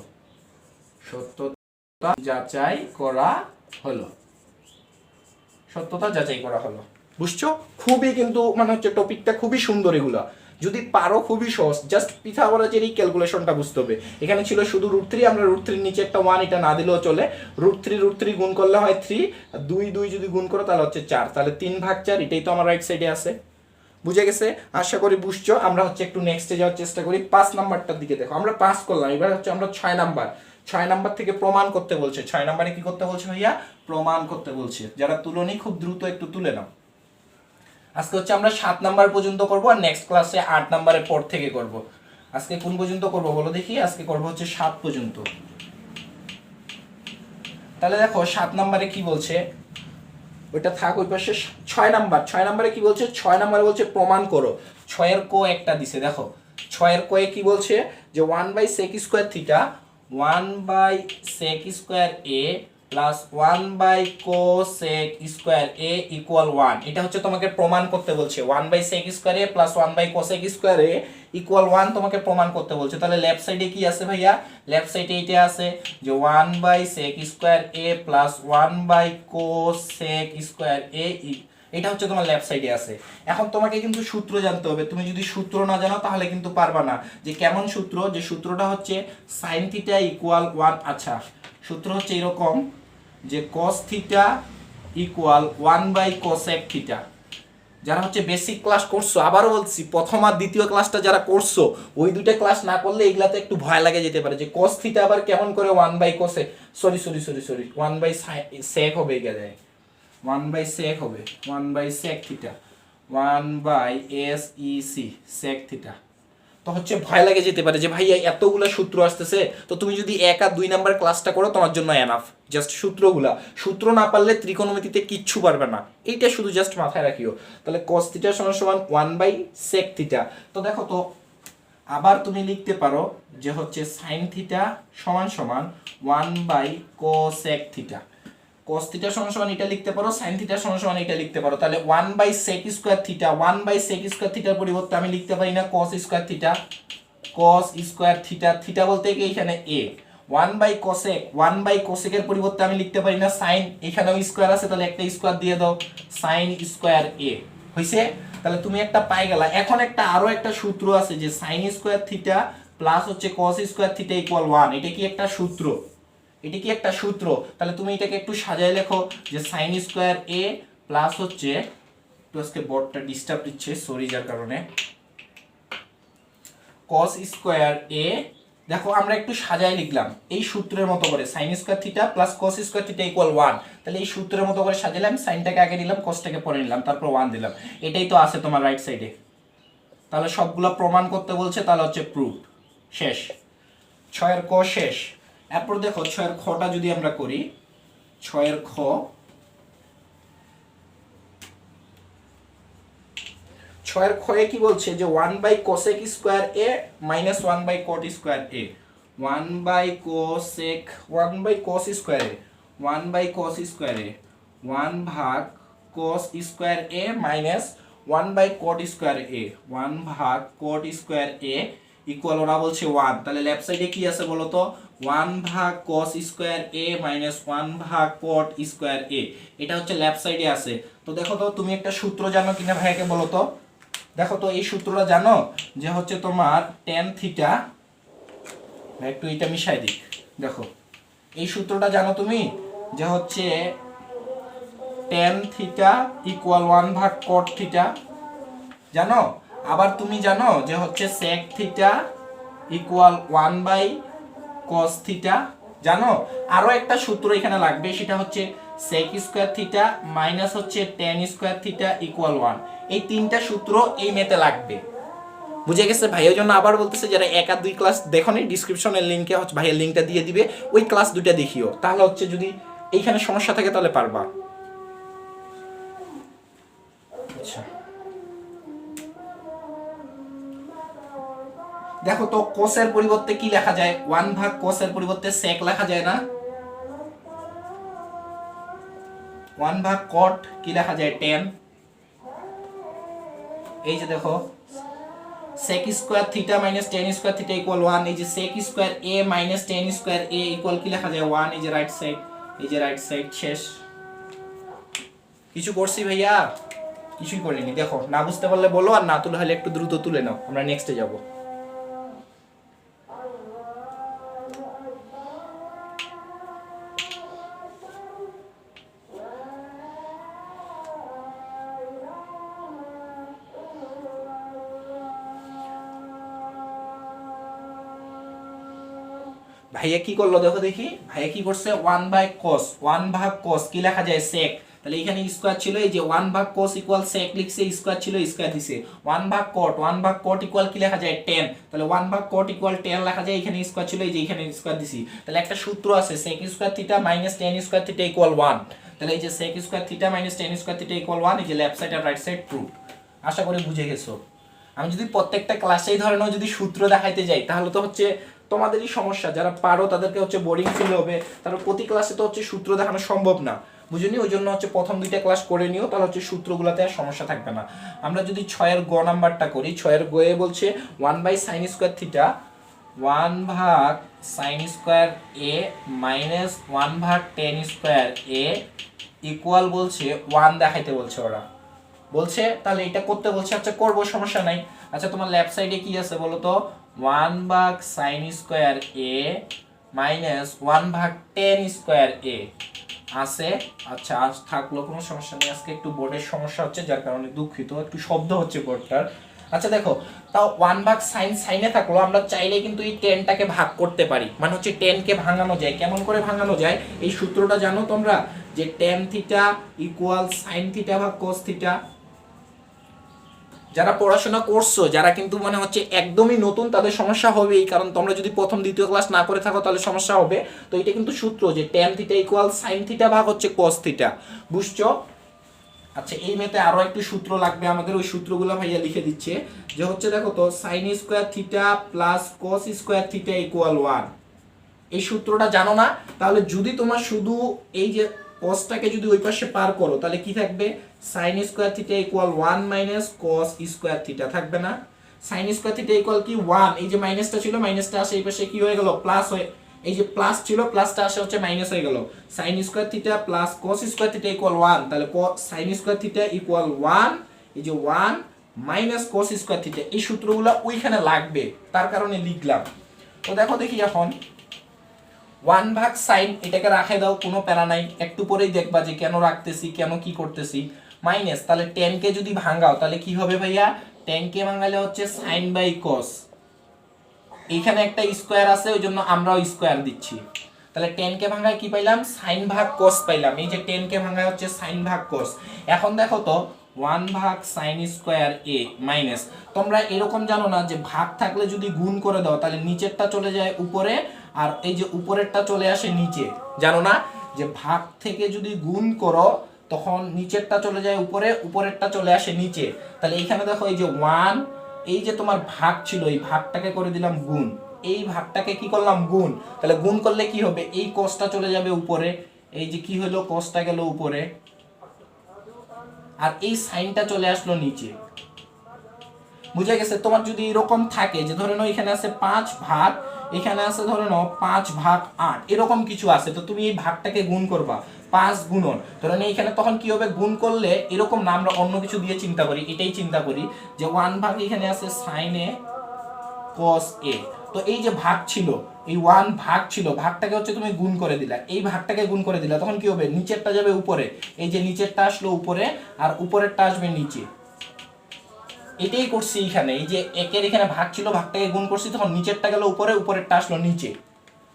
সত্যতা যাচাই করা হলো, সত্যতা যাচাই করা হলো। বুঝছো? খুবই কিন্তু মানে হচ্ছে টপিকটা খুবই সুন্দর, এগুলা যদি পারো খুবই সহজ, জাস্ট পিথাগোরাসের এই ক্যালকুলেশনটা বুঝতে হবে। এখানে ছিল শুধু √3, আমরা √3 নিচে একটা 1 এটা না দিলেও চলে, √3 গুণ করলে হয় 3, আর 2 2 যদি গুণ করো তাহলে হচ্ছে 4, তাহলে 3/4, এটাই তো আমার রাইট সাইডে আছে। বুঝে গেছে? আশা করি বুঝছো। আমরা হচ্ছে একটু নেক্সটে যাওয়ার চেষ্টা করি, 5 নাম্বারটার দিকে দেখো। আমরা পাস করলাম, এবার হচ্ছে আমরা 6 নাম্বার, 6 নাম্বার থেকে প্রমাণ করতে বলছে। 6 নাম্বারে কি করতে বলছে ভাইয়া, প্রমাণ করতে বলছে। যারা তুলনি খুব দ্রুত একটু তুলে নাও। আজকে হচ্ছে আমরা 7 নাম্বার পর্যন্ত করব, আর নেক্সট ক্লাসে 8 নাম্বারের পর থেকে করব। আজকে কোন পর্যন্ত করব বলো দেখি, আজকে করব হচ্ছে 7 পর্যন্ত। তাহলে দেখো 7 নাম্বারে কি বলছে, ওইটা থাক ওই পাশে। 6 নাম্বার, 6 নাম্বারে কি বলছে, 6 নাম্বারে বলছে প্রমাণ করো। 6 এর কো একটা দিছে, দেখো 6 এর কোয়ে কি বলছে যে 1/sec² theta 1/sec² a plus 1/cosec² a equal 1। এটা হচ্ছে তোমাকে প্রমাণ করতে বলছে, 1/sec² a plus 1/cosec² a equal 1 তোমাকে প্রমাণ করতে বলছে। তাহলে লেফট সাইডে কি আছে ভাইয়া, লেফট সাইডে এইটা আছে যে 1/sec² a plus 1/cosec² a, এটা হচ্ছে তোমার লেফট সাইডে আছে। এখন তোমাকে কিন্তু সূত্র জানতে হবে, তুমি যদি সূত্র না জানো তাহলে কিন্তু পারবা না। যে কেমন সূত্র, যে সূত্রটা হচ্ছে sin θ ইকুয়াল 1। আচ্ছা, সূত্র হচ্ছে এরকম যে cos θ ইকুয়াল 1/cosec θ। যারা হচ্ছে বেসিক ক্লাস করছো, আবারও বলছি প্রথম আর দ্বিতীয় ক্লাসটা যারা করছো, ওই দুইটা ক্লাস না করলে এগুলাতে একটু ভয় লাগে যেতে পারে যে cos θ আবার কেমন করে 1/cosec, সরি 1/sec হবে, গেলে 1/sec হবে, 1/sec θ, 1/sec sec θ। তো হচ্ছে ভয় লাগে যেতে পারে যে ভাইয়া এতগুলা সূত্র আসতেছে, তো তুমি যদি 1 আর 2 নাম্বার ক্লাসটা করো তোমার জন্য এনাফ। জাস্ট সূত্রগুলা, সূত্র না পারলে ত্রিকোণমিতিতে কিচ্ছু পারবে না, এইটা শুধু জাস্ট মাথায় রাখিও। তাহলে cos θ সমান 1/sec θ। তো দেখো তো আবার তুমি লিখতে পারো যে হচ্ছে সাইন থিটা সমান সমান 1/cosec থিটা। cos থিটা সমান সমান এটা লিখতে পারো, সাইন থিটা সমান সমান এটা লিখতে পারো। তাহলে 1/sec square theta, 1/sec square থিটার পরিবর্তে আমি লিখতে পারি না cos square theta, cos square theta, theta বলতে কি এখানে a, 1/cosec, 1/cosec এর পরিবর্তে আমি লিখতে পারি না সাইন, এখানেও স্কয়ার আছে তাহলে একটা স্কয়ার দিয়ে দাও, সাইন স্কয়ার a হইছে। তাহলে তুমি একটা পাই গেলা। এখন একটা আরো একটা সূত্র আছে যে সাইন স্কয়ার থিটা প্লাস হচ্ছে cos স্কয়ার থিটা ইকুয়াল 1, এটা কি একটা সূত্র? এটা কি একটা সূত্র? তাহলে তুমি এটাকে একটু সাজায় লেখো যে সাইন স্কয়ার a প্লাস হচ্ছে, তো আজকে বোর্ডটা ডিস্টার্ব দিচ্ছে সরি যার কারণে, cos স্কয়ার a, দেখো আমরা একটু সাজায় লিখলাম এই সূত্রের মতো করে, sine square theta plus cos square theta equal 1। তাহলে এই সূত্রের মতো করে সাজালাম, সাইনটাকে আগে নিলাম, cosটাকে পরে নিলাম, তারপর 1 দিলাম। এটাই তো আছে তোমার রাইট সাইডে। তাহলে সবগুলো প্রমাণ করতে বলছে, তাহলে হচ্ছে প্রুফ শেষ। 6 এর ক শেষ। এরপর দেখো 6 এর খটা যদি আমরা করি, 6 এর খ, 6 এর খয়ে কি বলছে যে 1/cosec square a minus 1/cot square a, 1/cosec, 1/cos square a, 1/cos square a, 1 ভাগ cos square a minus 1/cot square a, 1 ভাগ cot স্কয়ার a ইকুয়াল ওরা বলছে 1। তাহলে লেফট সাইডে কি আছে বলো তো, 1 ভাগ cos স্কয়ার a মাইনাস 1 ভাগ cot স্কয়ার a, এটা হচ্ছে লেফট সাইডে আছে। তো দেখো তো তুমি একটা সূত্র জানো কিনা ভাইয়াকে বলো তো। দেখো তো এই সূত্রটা জানো যে হচ্ছে তোমার tan থিটা, একটু এটা মিশাই দিই, দেখো এই সূত্রটা জানো তুমি যে হচ্ছে tan থিটা ইকুয়াল 1 ভাগ cot থিটা, জানো? আবার তুমি জানো যে হচ্ছে sec theta equal 1/cos theta, জানো? আরো একটা সূত্র এখানে লাগবে, সেটা হচ্ছে sec স্কয়ার থিটা মাইনাস হচ্ছে tan স্কয়ার থিটা ইকুয়াল 1। এই তিনটা সূত্র এই মেতে লাগবে, বুঝে গেছে ভাই? ওই জন্য আবার বলতেছে যারা 1 আর 2 ক্লাস দেখোনি, ডিসক্রিপশনের লিংকে হচ্ছে ভাইয়ের লিংকটা দিয়ে দিবে, ওই ক্লাস দুইটা দেখিও, তাহলে হচ্ছে যদি এইখানে সমস্যা থাকে তাহলে পারবা। আচ্ছা দেখো তো কোসের পরিবর্তে কি লেখা যায়, 1 ভাগ কোসের পরিবর্তে sec লেখা যায় না, 1 ভাগ cot কি লেখা যায় tan। এই যে দেখো sec square theta minus tan square theta equal 1, এই যে sec square a minus tan square a equal কি লেখা যায় 1, এই যে রাইট সাইড, এই যে রাইট সাইড শেষ। কিছু করছি ভাইয়া? কিছুই করিনি। দেখো না বুঝতে পারলে বলো, আর না তুলে হলে একটু দ্রুত তুলে নাও, আমরা নেক্সটে যাব। ভাইয়া কি করলো দেখো দেখি, ভাইয়া কি করছে 1/cos, 1 ভাগ cos কি লেখা যায় sec, তাহলে এখানে স্কয়ার ছিল, এই যে 1 ভাগ cos ইকুয়াল sec লিখছে, স্কয়ার ছিল স্কয়ার দিছে, 1 ভাগ cot, 1 ভাগ cot ইকুয়াল কি লেখা যায় tan, তাহলে 1 ভাগ cot ইকুয়াল tan লেখা যায়, এখানে স্কয়ার ছিল, এই যে এখানে স্কয়ার দিছি। তাহলে একটা সূত্র আছে sec square theta minus tan square theta equal 1। তাহলে এই যে sec square theta minus tan square theta equal 1, এই যে লেফট সাইড আর রাইট সাইড প্রুফ। আশা করি বুঝে গেছো। আমি যদি প্রত্যেকটা ক্লাসেই ধরে নাও যদি সূত্র দেখাইতে যাই তাহলে তো হচ্ছে তোমাদেরই সমস্যা, যারা পারো তাদেরকে হচ্ছে বোরিং ফিল হবে, তারপর প্রতি ক্লাসে তো হচ্ছে সূত্র দেখানো সম্ভব না, বুঝুনি? ওই জন্য হচ্ছে প্রথম 2টা ক্লাস করে নিও, তাহলে হচ্ছে সূত্রগুলোতে আর সমস্যা থাকবে না। আমরা যদি 6 এর গ নাম্বারটা করি, 6 এর গয়ে বলছে 1/sin স্কয়ার থিটা, 1 ভাগ sin স্কয়ার a মাইনাস 1 ভাগ tan স্কয়ার a ইকুয়াল বলছে 1 দেখাইতে বলছে ওরা, বলছে তাহলে এটা করতে বলছে। আচ্ছা করবো, সমস্যা নাই। আচ্ছা তোমার লেফট সাইডে কি আছে বলো তো, 1 ভাগ sin স্কয়ার a মাইনাস 1 ভাগ tan স্কয়ার a আছে। আচ্ছা আজ থাকলো, কোনো সমস্যা নেই। আজকে একটু বোর্ডের সমস্যা হচ্ছে যার কারণে দুঃখিত, একটু শব্দ হচ্ছে বোর্ডটার। আচ্ছা দেখো, তাও 1 ভাগ সাইনে থাকলো, আমরা চাইলে কিন্তু এই টেনটাকে ভাগ করতে পারি, মানে হচ্ছে টেনকে ভাঙানো যায়। কেমন করে ভাঙানো যায় এই সূত্রটা জানো তোমরা, যে tan theta equal sin theta ভাগ cos থিটা। যারা পড়াশোনা করছো, যারা কিন্তু মানে হচ্ছে একদমই নতুন, তাদের সমস্যা হবেই, কারণ তোমরা যদি প্রথম 2য় ক্লাস না করে থাকো তাহলে সমস্যা হবে। তো এটা কিন্তু সূত্র যে tan theta equal sin theta ভাগ হচ্ছে cos থিটা, বুঝছো? আচ্ছা এই মেতে আরো একটু সূত্র লাগবে আমাদের, ওই সূত্রগুলো ভাইয়া লিখে দিচ্ছে। যে হচ্ছে দেখো তো sine square theta plus cos square theta equal 1। এই সূত্রটা জানো না? তাহলে যদি তোমার শুধু এই যে কসটাকে যদি ওই পাশে পার করো তাহলে কি থাকবে, sine square theta equal 1 minus cos square theta থাকবে না? সাইন স্কোয়ার থিটা ইকুয়াল কি 1, এই যে মাইনাসটা ছিল মাইনাসটা আসে এই পাশে কি হয়ে গেল প্লাস হয়ে, এই যে প্লাস ছিল প্লাসটা আসে হচ্ছে মাইনাস হয়ে গেল। Sine square theta plus cos square theta equal 1, তাহলে সাইন স্কোয়ার থিটা ইকুয়াল 1, এই যে 1 মাইনাস কস স্কোয়ার থিটা, এই সূত্রগুলো ওইখানে লাগবে, তার কারণে লিখলাম। তো দেখো দেখি এখন 1/sin, এটাকে রাখে দাও, কোনো প্যারা নাই, একটু পরেই দেখবা যে কেন রাখতেছি কেন কি করতেছি। মাইনাস, তাহলে 10 কে যদি ভাঙাও তাহলে কি হবে ভাইয়া, 10 কে ভাঙালে হচ্ছে sin বাই cos, এইখানে একটা স্কোয়ার আছে ওই জন্য আমরাও স্কোয়ার দিচ্ছি। তাহলে 10 কে ভাঙায় কি পাইলাম, sin ভাগ cos পাইলাম। এই যে 10 কে ভাঙায় হচ্ছে sin ভাগ cos। এখন দেখো তো 1/sin স্কোয়ার a মাইনাস, তোমরা এরকম জানো না যে ভাগ থাকলে যদি গুণ করে দাও তাহলে নিচেরটা চলে যায় উপরে আর এই যে উপরেরটা চলে আসে নিচে, জানো না যে ভাগ থেকে যদি গুণ করো তখন নিচেরটা চলে যায় উপরে, উপরেরটা চলে আসে নিচে। তাহলে এইখানে দেখো এই যে 1, এই যে তোমার ভাগ ছিল এই ভাগটাকে করে দিলাম গুণ, এই ভাগটাকে কি করলাম গুণ, তাহলে গুণ করলে কি হবে, এই cosটা চলে যাবে উপরে, এই যে কি হলো cosটা গেল উপরে আর এই সাইনটা চলে আসলো নিচে। বুঝা গেছে? তোমার যদি এরকম থাকে যে ধরে নাও এখানে আছে 5 ভাগ, এখানে আছে ধরে নাও 5/8, এরকম কিছু আছে, তো তুমি এই ভাগটাকে গুণ করবা 5 গুণন, ধরে নাও এখানে তখন কি হবে, গুণ করলে এরকম না, আমরা অন্য কিছু দিয়ে চিন্তা করি, এটাই চিন্তা করি যে 1 ভাগ এখানে আছে sin a cos a, তো এই যে ভাগ ছিল এই 1 ভাগ ছিল, ভাগটাকে হচ্ছে তুমি গুণ করে দিলা, এই ভাগটাকে গুণ করে দিলা, তখন কি হবে নিচেরটা যাবে উপরে, এই যে নিচেরটা আসলো উপরে আর উপরেরটা আসবে নিচে। এটাই করছি এখানে, এই যে একের এখানে ভাগ ছিল ভাগটাকে গুণ করছি, তখন নিচেরটা গেল উপরে উপরেরটা আসলো নিচে।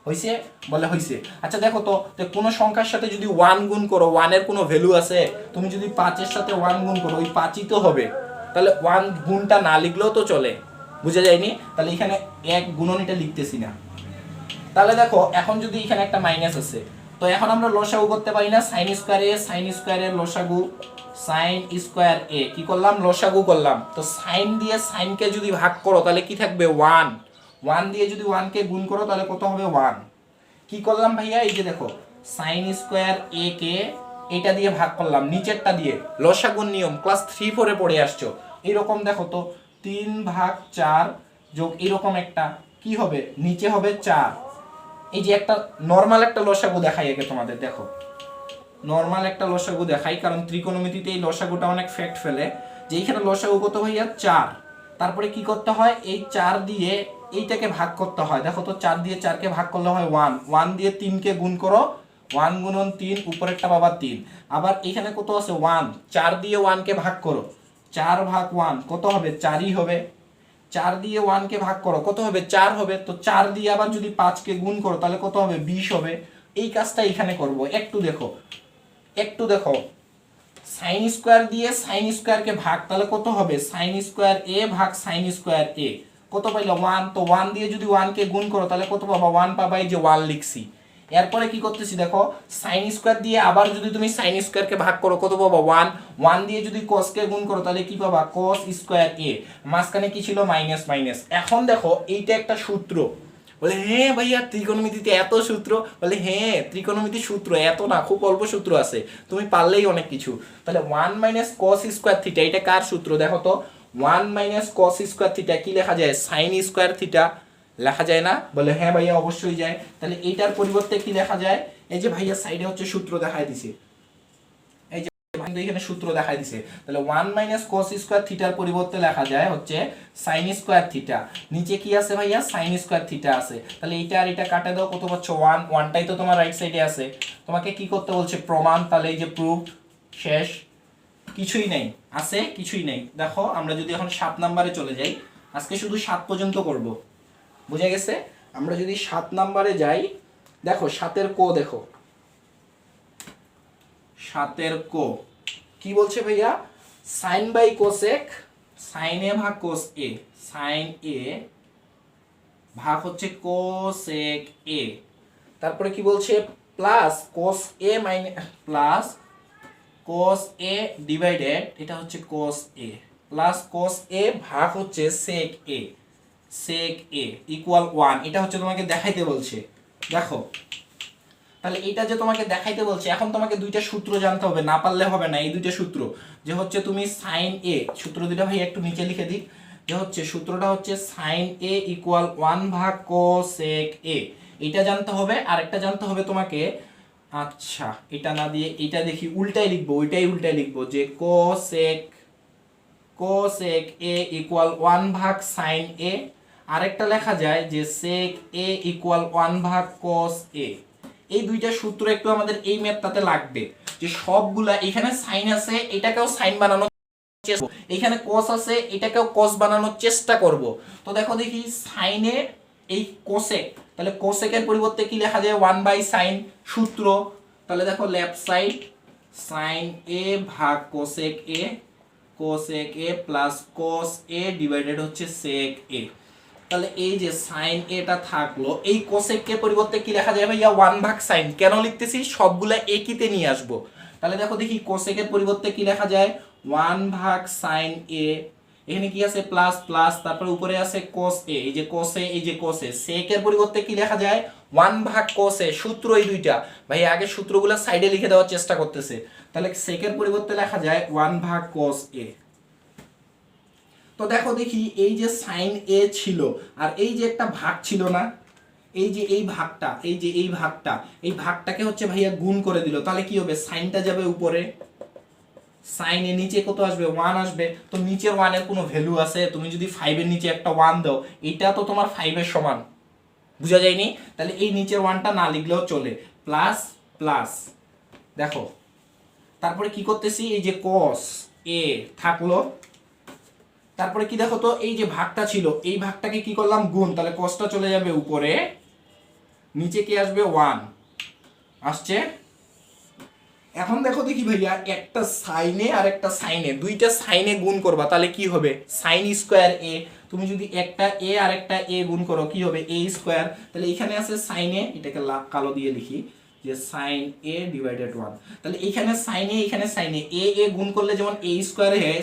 হইছে? বলে হইছে। আচ্ছা দেখো তো কোন সংখ্যার সাথে যদি 1 গুণ করো, 1 এর কোনো ভ্যালু আছে? তুমি যদি 5 এর সাথে 1 গুণ করো ওই 5ই তো হবে, তাহলে 1 গুণটা না লিখলেও তো চলে। বুঝা যায়নি? তাহলে এখানে 1 গুণন এটা লিখতেছি না। তাহলে দেখো এখন যদি এখানে একটা মাইনাস আছে, তো এখন আমরা লসাগু করতে পারি না, sin স্কয়ার a, sin স্কয়ারের লসাগু sin স্কয়ার a, কি করলাম লসাগু করলাম। তো sin দিয়ে sin কে যদি ভাগ করো তাহলে কি থাকবে 1, 1 দিয়ে যদি 1 কে গুণ করো তাহলে কত হবে 1। কি করলাম ভাইয়া, এই যে দেখো sin স্কয়ার a কে এটা দিয়ে ভাগ করলাম নিচেরটা দিয়ে, লসাগুর নিয়ম ক্লাস 3-4 এ পড়ে আসছো। এরকম দেখো তো 3/4 যোগ এরকম একটা কি হবে, নিচে হবে 4। এই যে একটা নরমাল একটা লসাগু দেখাই আগে তোমাদের, দেখো নরমাল একটা লসাগু দেখাই, কারণ ত্রিকোণমিতিতে এই লসাগুটা অনেক ফ্যাক্ট ফেলে। যে এইখানে লসাগু কত ভাইয়া 4, তারপরে কি করতে হয় এই 4 দিয়ে এইটাকে ভাগ করতে হয়। দেখো তো 4 দিয়ে 4 কে ভাগ করলে হয় 1, 1 দিয়ে 3 কে গুণ করো, 1 গুণন 3, উপরেরটা পাবা 3। আবার এখানে কত আছে 1, 4 দিয়ে 1 কে ভাগ করো, 4/1 কত হবে 4ই হবে। 4 দিয়ে 1 কে ভাগ করো কত হবে 4 হবে, তো 4 দিয়ে আবার যদি 5 কে গুণ করো তাহলে কত হবে 20 হবে। এই কাজটা এখানে করব, একটু দেখো একটু দেখো, sin স্কয়ার দিয়ে sin স্কয়ার কে ভাগ, তাহলে কত হবে sin স্কয়ার a ভাগ sin স্কয়ার a, কত পাইলো 1, তো 1 দিয়ে যদি 1 কে গুণ করো তাহলে কত পাবা 1 পাবা, এই যে 1 লিখছি। এরপরে কি করতেছি দেখো sin স্কয়ার দিয়ে আবার যদি তুমি sin স্কয়ার কে ভাগ করো কত পাবা 1, 1 দিয়ে যদি cos কে গুণ করো তাহলে কি পাবা cos স্কয়ার a, মাঝখানে কি ছিল মাইনাস মাইনাস। এখন দেখো এইটা একটা সূত্র, বলে হ্যাঁ ভাইয়া ত্রিকোণমিতিতে এত সূত্র, বলে হ্যাঁ ত্রিকোণমিতির সূত্র এত না, খুব অল্প সূত্র আছে, তুমি পারলেই অনেক কিছু। তাহলে 1 মাইনাস cos স্কয়ার থিটা, এটা কার সূত্র দেখো তো, 1 মাইনাস cos স্কয়ার থিটা কি লেখা যায় sin স্কয়ার থিটা লেখা যায় না? বলে হ্যাঁ ভাইয়া অবশ্যই যায়। তাহলে এইটার পরিবর্তে কি লেখা যায়, এই যে ভাইয়া সাইডে হচ্ছে সূত্র দেখাই দিছে, এখানে সূত্র দেখাই দিছে। তাহলে 1 মাইনাস cos স্কয়ার থিটার পরিবর্তে লেখা যায় হচ্ছে sin স্কয়ার থিটা, নিচে কি আছে ভাইয়া sin স্কয়ার থিটা আছে। তাহলে এইটা আর এটা কাটে দাও, কত পাচ্ছ 1, 1টাই তো তোমার রাইট সাইডে আছে, তোমাকে কি করতে বলছে প্রমাণ, তাহলে এই যে প্রুফ শেষ, কিছুই নেই আছে কিছুই নেই। দেখো আমরা যদি এখন 7 নম্বরে চলে যাই, আজকে শুধু 7 পর্যন্ত করব, বুঝা গেছে? আমরা যদি 7 নম্বরে যাই, দেখো 7 কো, দেখো 7 কো কি বলছে ভাইয়া, sin by cosec, sin a ভাগ cos a, sin a ভাগ হচ্ছে কোসেক a, তারপরে কি বলছে plus cos a minus plus cos a divided এটা হচ্ছে cos a plus cos a ভাগ হচ্ছে sec a sec a equal 1। এটা হচ্ছে তোমাকে দেখাইতে বলছে। দেখো তাহলে এটা যে তোমাকে দেখাইতে বলছে, এখন তোমাকে দুইটা সূত্র জানতে হবে, না পারলে হবে না। এই দুইটা সূত্র যে হচ্ছে তুমি sin a, সূত্র দুইটা ভাই একটু নিচে লিখে দিই, যে হচ্ছে সূত্রটা হচ্ছে sin a ইকুয়াল 1 ভাগ cosec a, এটা জানতে হবে। আর একটা জানতে হবে তোমাকে, আচ্ছা এটা না দিয়ে এটা দেখি উল্টাই লিখবো, ওইটাই উল্টাই লিখবো, যে cosec a ইকুয়াল 1 ভাগ sin a। আরেকটা লেখা যায় যে sec a ইকুয়াল 1 ভাগ cos a। এই দুইটা সূত্র একটু আমাদের এই ম্যাথটাতে লাগবে, যে সবগুলা এখানে সাইন আছে এটাকেও সাইন বানানোর চেষ্টা, এখানে cos আছে এটাকেও cos বানানোর চেষ্টা করব। তো দেখো দেখি সাইনে এই cosec, তাহলে cosec এর পরিবর্তে কি লেখা যায় 1 বাই sin সূত্র। তাহলে দেখো লেফট সাইড sin a ভাগ cosec a plus cos a divided হচ্ছে sec a। তাহলে এই যে sin a টা থাকলো, এই cosec এর পরিবর্তে কি লেখা যায় ভাইয়া 1 ভাগ sin। কেন লিখতেছি, সবগুলা একইতে নিয়ে আসবো। তাহলে দেখো দেখি cosec এর পরিবর্তে কি লেখা যায় 1 ভাগ sin a, এখানে কি আছে প্লাস প্লাস, তারপর উপরে আছে cos a, এই যে cos a এই যে cos a। sec এর পরিবর্তে কি লেখা যায় 1 ভাগ cos a, সূত্র এই দুইটা ভাই আগে সূত্রগুলো সাইডে লিখে দেওয়ার চেষ্টা করতেছে। তাহলে sec এর পরিবর্তে লেখা যায় 1 ভাগ cos a। তো দেখো দেখি এই যে sin a ছিল আর এই যে একটা ভাগ ছিল না, এই যে এই ভাগটা, এই যে এই ভাগটাকে হচ্ছে ভাইয়া গুণ করে দিল, তাহলে কি হবে সাইনটা যাবে উপরে, সাইন এর নিচে কত আসবে 1 আসবে। তো নিচের 1 এর কোনো ভ্যালু আছে, তুমি যদি 5 এর নিচে একটা 1 দাও এটা তো তোমার 5 এর সমান, বুঝা যায়নি? তাহলে এই নিচের 1টা না লিখলেও চলে, প্লাস প্লাস। দেখো তারপরে কি করতেছি, এই যে cos a থাকলো, তারপরে কি দেখো তো এই যে ভাগটা ছিল এই ভাগটাকে কি করলাম গুণ, তাহলে cosটা চলে যাবে উপরে, নিচে কি আসবে 1 আসছে। এখন দেখো দেখি ভাইয়া একটা সাইনে আর একটা সাইনে, দুইটা সাইনে গুণ করবা তাহলে কি হবে sin স্কয়ার a। তুমি যদি একটা a আর একটা a গুণ করো কি হবে a স্কয়ার। তাহলে এখানে আছে sin a, এটাকে কালো দিয়ে লিখি যে sin a ডিভাইডেড 1। তাহলে এখানে sin a এখানে sin a a গুণ করলে যেমন a স্কয়ার হয়,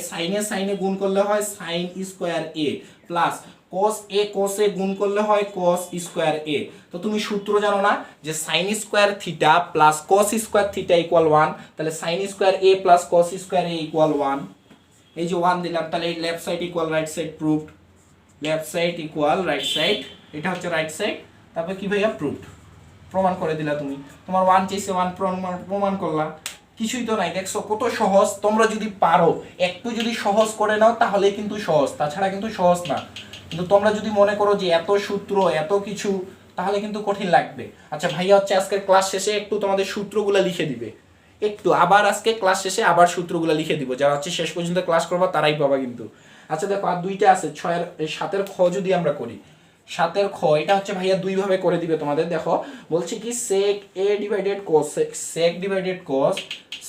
sin a গুণ করলে হয় sin square a plus cos a গুণ করলে হয় cos স্কয়ার a। তো তুমি সূত্র জানো না যে sin square theta plus cos square theta equal 1, তাহলে sin square a plus cos square a equal 1। এই যে 1 দিলাম, তাহলে এই left side equal right side proved, left side equal right side, এটা হচ্ছে রাইট সাইড। তারপর কি ভাইয়া প্রুভড, প্রমাণ করে দিলা তুমি, তোমার 1 চেয়েছে 1 প্রমাণ করলা, কিছুই তো নাই। দেখছো কত সহজ, তোমরা যদি পারো একটু যদি সহজ করে নাও তাহলে কিন্তু সহজ, তাছাড়া কিন্তু সহজ না। কিন্তু তোমরা যদি মনে করো যে এত সূত্র এত কিছু, তাহলে কিন্তু কঠিন লাগবে। আচ্ছা ভাইয়া হচ্ছে আজকের ক্লাস শেষে একটু তোমাদের সূত্রগুলো লিখে দিবে, একটু আবার আজকে ক্লাস শেষে আবার সূত্রগুলো লিখে দিব, যারা হচ্ছে শেষ পর্যন্ত ক্লাস করবা তারাই পাবা কিন্তু। আচ্ছা দেখো আর দুইটা আছে, 7 এর খ যদি আমরা করি, 7 এর খ এটা হচ্ছে ভাইয়া দুই ভাবে করে দিবে তোমাদের। দেখো বলছে কি sec a divided cos, sec divided cos,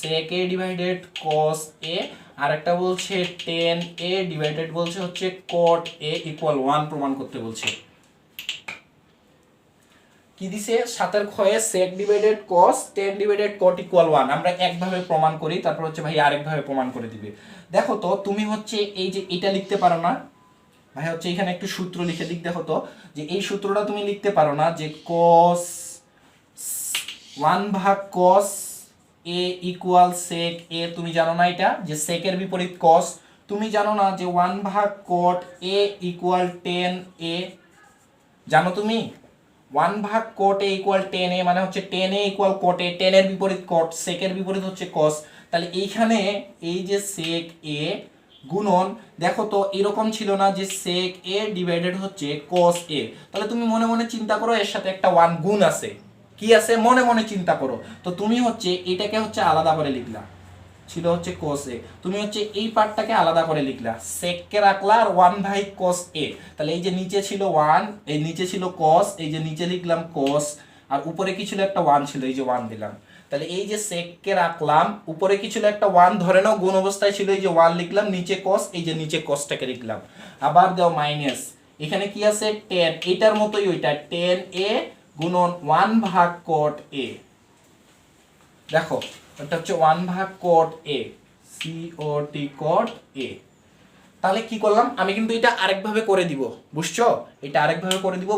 sec a divided cos a, আর একটা বলছে tan a ডিভাইডেড বলছে হচ্ছে cot a ইকুয়াল 1 প্রমাণ করতে বলছে। কি দিছে 7 এর খয়ে sec divided cos, tan divided cot equal 1, আমরা একভাবে প্রমাণ করি, তারপর হচ্ছে ভাই আরেকভাবে প্রমাণ করে দিবে। দেখো তো তুমি হচ্ছে এই যে এটা লিখতে পারো না ভাই, হচ্ছে এখানে একটু সূত্র লিখে দিক। দেখো তো যে এই সূত্রটা তুমি লিখতে পারো না যে cos 1 ভাগ cos a equal sec a, তুমি জানো না এটা যে sec এর বিপরীত cos। তুমি জানো না যে 1 ভাগ cot a equal tan a, জানো তুমি 1 ভাগ cot a equal tan a মানে হচ্ছে tan a equal cot a, tan এর বিপরীত cot, sec এর বিপরীত হচ্ছে cos। তাহলে এইখানে এই যে sec a গুণন, দেখো তো এরকম ছিল না যে sec a ডিভাইডেড হচ্ছে cos a, তাহলে তুমি মনে মনে চিন্তা করো এর সাথে একটা 1 গুণ আছে, কি আছে মনে মনে চিন্তা করো। তো তুমি হচ্ছে এটাকে হচ্ছে আলাদা করে লিখলা, ছিল হচ্ছে cos a, তুমি হচ্ছে এই পার্টটাকে আলাদা করে লিখলা, sec কে রাখলা আর 1 বাই cos a। তাহলে এই যে নিচে ছিল 1, এই নিচে ছিল cos, এই যে নিচে লিখলাম cos, আর উপরে কি ছিল একটা 1 ছিল, এই যে 1 দিলাম। তাহলে এই যে sec কে রাখলাম, উপরে কি ছিল একটা 1 ধরে নাও গুণ অবস্থায় ছিল, এই যে 1 লিখলাম, নিচে cos, এই যে নিচে cosটাকে লিখলাম, আবার দাও মাইনাস, এখানে কি আছে tan, এটার মতোই ওইটা tan a গুণন 1 ভাগ cot a। দেখো এটা হচ্ছে 1/cot a, cot cot a। তাহলে কি করলাম, আমি কিন্তু এটা আরেকভাবে করে দিব, বুঝছো? এটা আরেকভাবে করে দিব,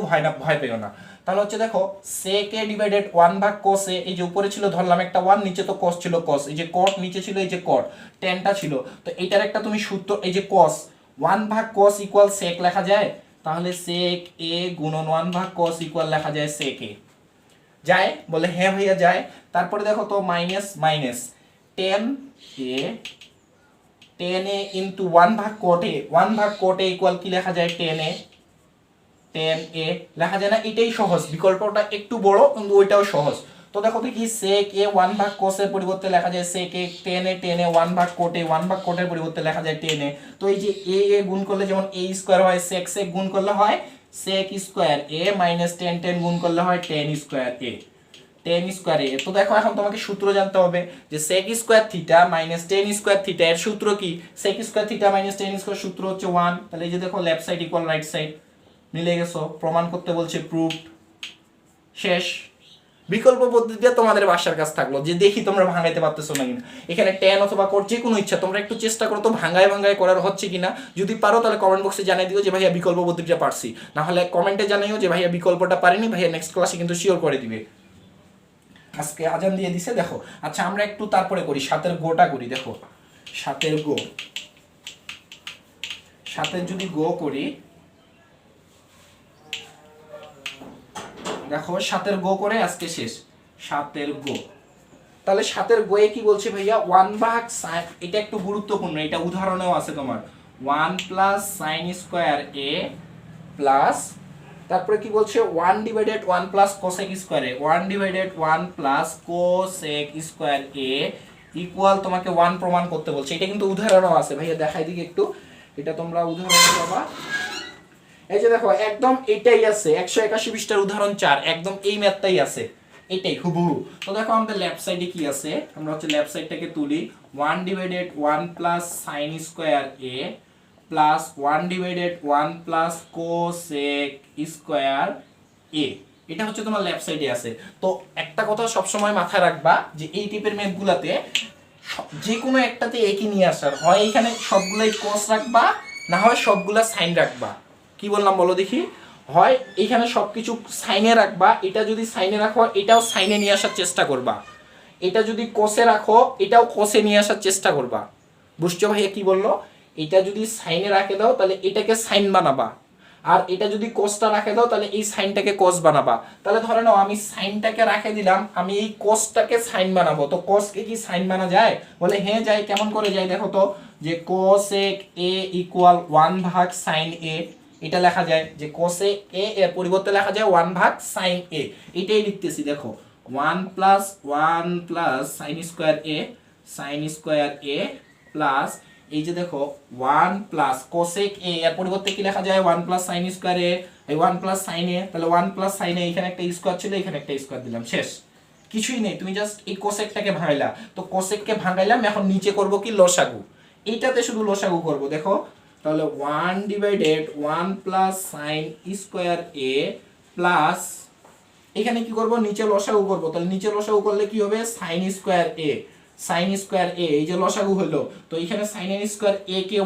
ভয় পেও না। তাহলে হচ্ছে দেখো sec a divided 1/cos a, এই যে উপরে ছিল ধরলাম একটা 1, নিচে তো cos ছিল cos, এই যে cot নিচে ছিল, এই যে cot tanটা ছিল, তো এটার একটা তুমি সূত্র, এই যে cos 1/cos ইকুয়াল sec লেখা যায়, তাহলে sec a গুণন 1/cos ইকুয়াল লেখা যায় sec a। যায় বলে হ্যাঁ ভাইয়া যায়। তারপরে দেখো তো minus minus tan a into 1/cot a, 1/cot a equal কি লেখা যায় tan a, tan a লেখা যায় না? এটাই সহজ, বিকল্পটা একটু বড় কিন্তু ওইটাও সহজ। তো দেখো তো কি sec a 1/cos এর পরিবর্তে লেখা যায় sec a, tan a 1/cot a, 1/cot এর পরিবর্তে লেখা যায় tan a। তো এই যে a গুণ করলে যেমন a স্কয়ার হয়, sec গুণ করলে হয় sec square a, minus tan গুণ করলে হয় tan square a, tan square a। তো দেখো এখন তোমাকে সূত্র জানতে হবে যে sec square theta minus tan square theta এর সূত্র কি? sec square theta minus tan square সূত্র হচ্ছে 1। তাহলে এই যে দেখো left side equal right side, মিলে গেছো, প্রমাণ করতে বলছে, প্রুফড, শেষ। বিকল্প পদ্ধতিটা তোমাদের বাসার কাজ থাকলো, যে দেখি তোমরা ভাঙাইতে পারতেছো না কিনা। এখানে tan অথবা cot যে কোনো ইচ্ছা, তোমরা একটু চেষ্টা করো তো ভাঙায় করার হচ্ছে কিনা। যদি পারো তাহলে কমেন্ট বক্সে জানিয়ে দিও যে ভাইয়া বিকল্প পদ্ধতিটা পারছি, না হলে কমেন্টে জানাইও যে ভাইয়া বিকল্পটা পারিনি, ভাইয়া নেক্সট ক্লাসে কিন্তু শিওর করে দিবে। আজকে আজান দিয়ে দিছে দেখো। আচ্ছা আমরা একটু তারপরে করি, সাতের গোটা করি। দেখো সাতের গো, সাতের যদি গো করি, দেখো সাতের গো করে আজকে শেষ, সাতের গো। তাহলে সাতের গোয়ে কি বলছে ভাইয়া 1/sin, এটা একটু গুরুত্বপূর্ণ, এটা উদাহরণেও আছে তোমার, 1 plus sine square a plus, তারপরে কি বলছে 1 divided 1 plus cosec square a, 1 divided 1 plus cosec square a equal তোমাকে 1 প্রমাণ করতে বলছে। এটা কিন্তু উদাহরণও আছে ভাইয়া, দেখাই দিকে একটু, এটা তোমরা উদাহরণ পাবা। এই যে দেখো একদম এটাই আছে, 181 পৃষ্ঠার উদাহরণ 4, একদম এই ম্যাথটাই আছে, এটাই হুবহু। তো দেখো আমাদের লেফট সাইডে কি আছে, আমরা হচ্ছে লেফট সাইডটাকে তুলি, 1 divided 1 plus sine square a plus 1 divided 1 plus cosec square a, এটা হচ্ছে তোমার লেফট সাইডে আছে। তো একটা কথা সব সময় মাথায় রাখবা যে এই টাইপের ম্যাথগুলাতে যে কোনো একটাতে একই নিয়ে আসার হয়, এখানে সবগুলাই cos রাখবা, না হয় সবগুলা সাইন রাখবা। কি বললাম বলো দেখি, হয় এইখানে সবকিছু সাইনে রাখবা, এটা যদি সাইনে রাখো এটাও সাইনে নিয়ে আসার চেষ্টা করবা, এটা যদি কোসে রাখো এটাও কোসে নিয়ে আসার চেষ্টা করবা। বুঝছো ভাইয়া কি বললো? এটা যদি সাইনে রাখে দাও তাহলে এটাকে সাইন বানাবা, আর এটা যদি কোসটা রাখে দাও তাহলে এই সাইনটাকে কোস বানাবা। তাহলে ধরে নাও আমি সাইনটাকে রাখে দিলাম, আমি এই কোসটাকে সাইন বানাবো, তো কোসকে কি সাইন বানা যায়? বলে হ্যাঁ যায়। কেমন করে যায় দেখো তো, যে cosec a equal 1/sin a, এটা লেখা যায় যে কোসেক a এর পরিবর্তে লেখা যায় 1/sin a, এটাই লিখতেছি। দেখো 1 plus sin square a, sin square a plus এই যে দেখো 1 প্লাস কোসেক a এর পরিবর্তে কি লেখা যায় 1 প্লাস sin স্কয়ার a, এই 1 প্লাস sin a, তাহলে 1 প্লাস sin a, এখানে একটা স্কয়ার ছিল এখানে একটা স্কয়ার দিলাম, শেষ। কিছুই নেই, তুমি জাস্ট এই কোসেকটাকে ভাঙাইলা। তো কোসেককে ভাঙাইলাম, এখন নিচে করব কি লসাগু, এইটাতে শুধু লসাগু করব। দেখো তাহলে 1 divided 1 plus sine square a plus এখানে কি করব, নিচে লসাগু করব। তাহলে নিচে লসাগু করলে কি হবে, sine square a, sine square a, এই যে লসাগু হলো, তো এখানে সাইন স্কয়ার a কে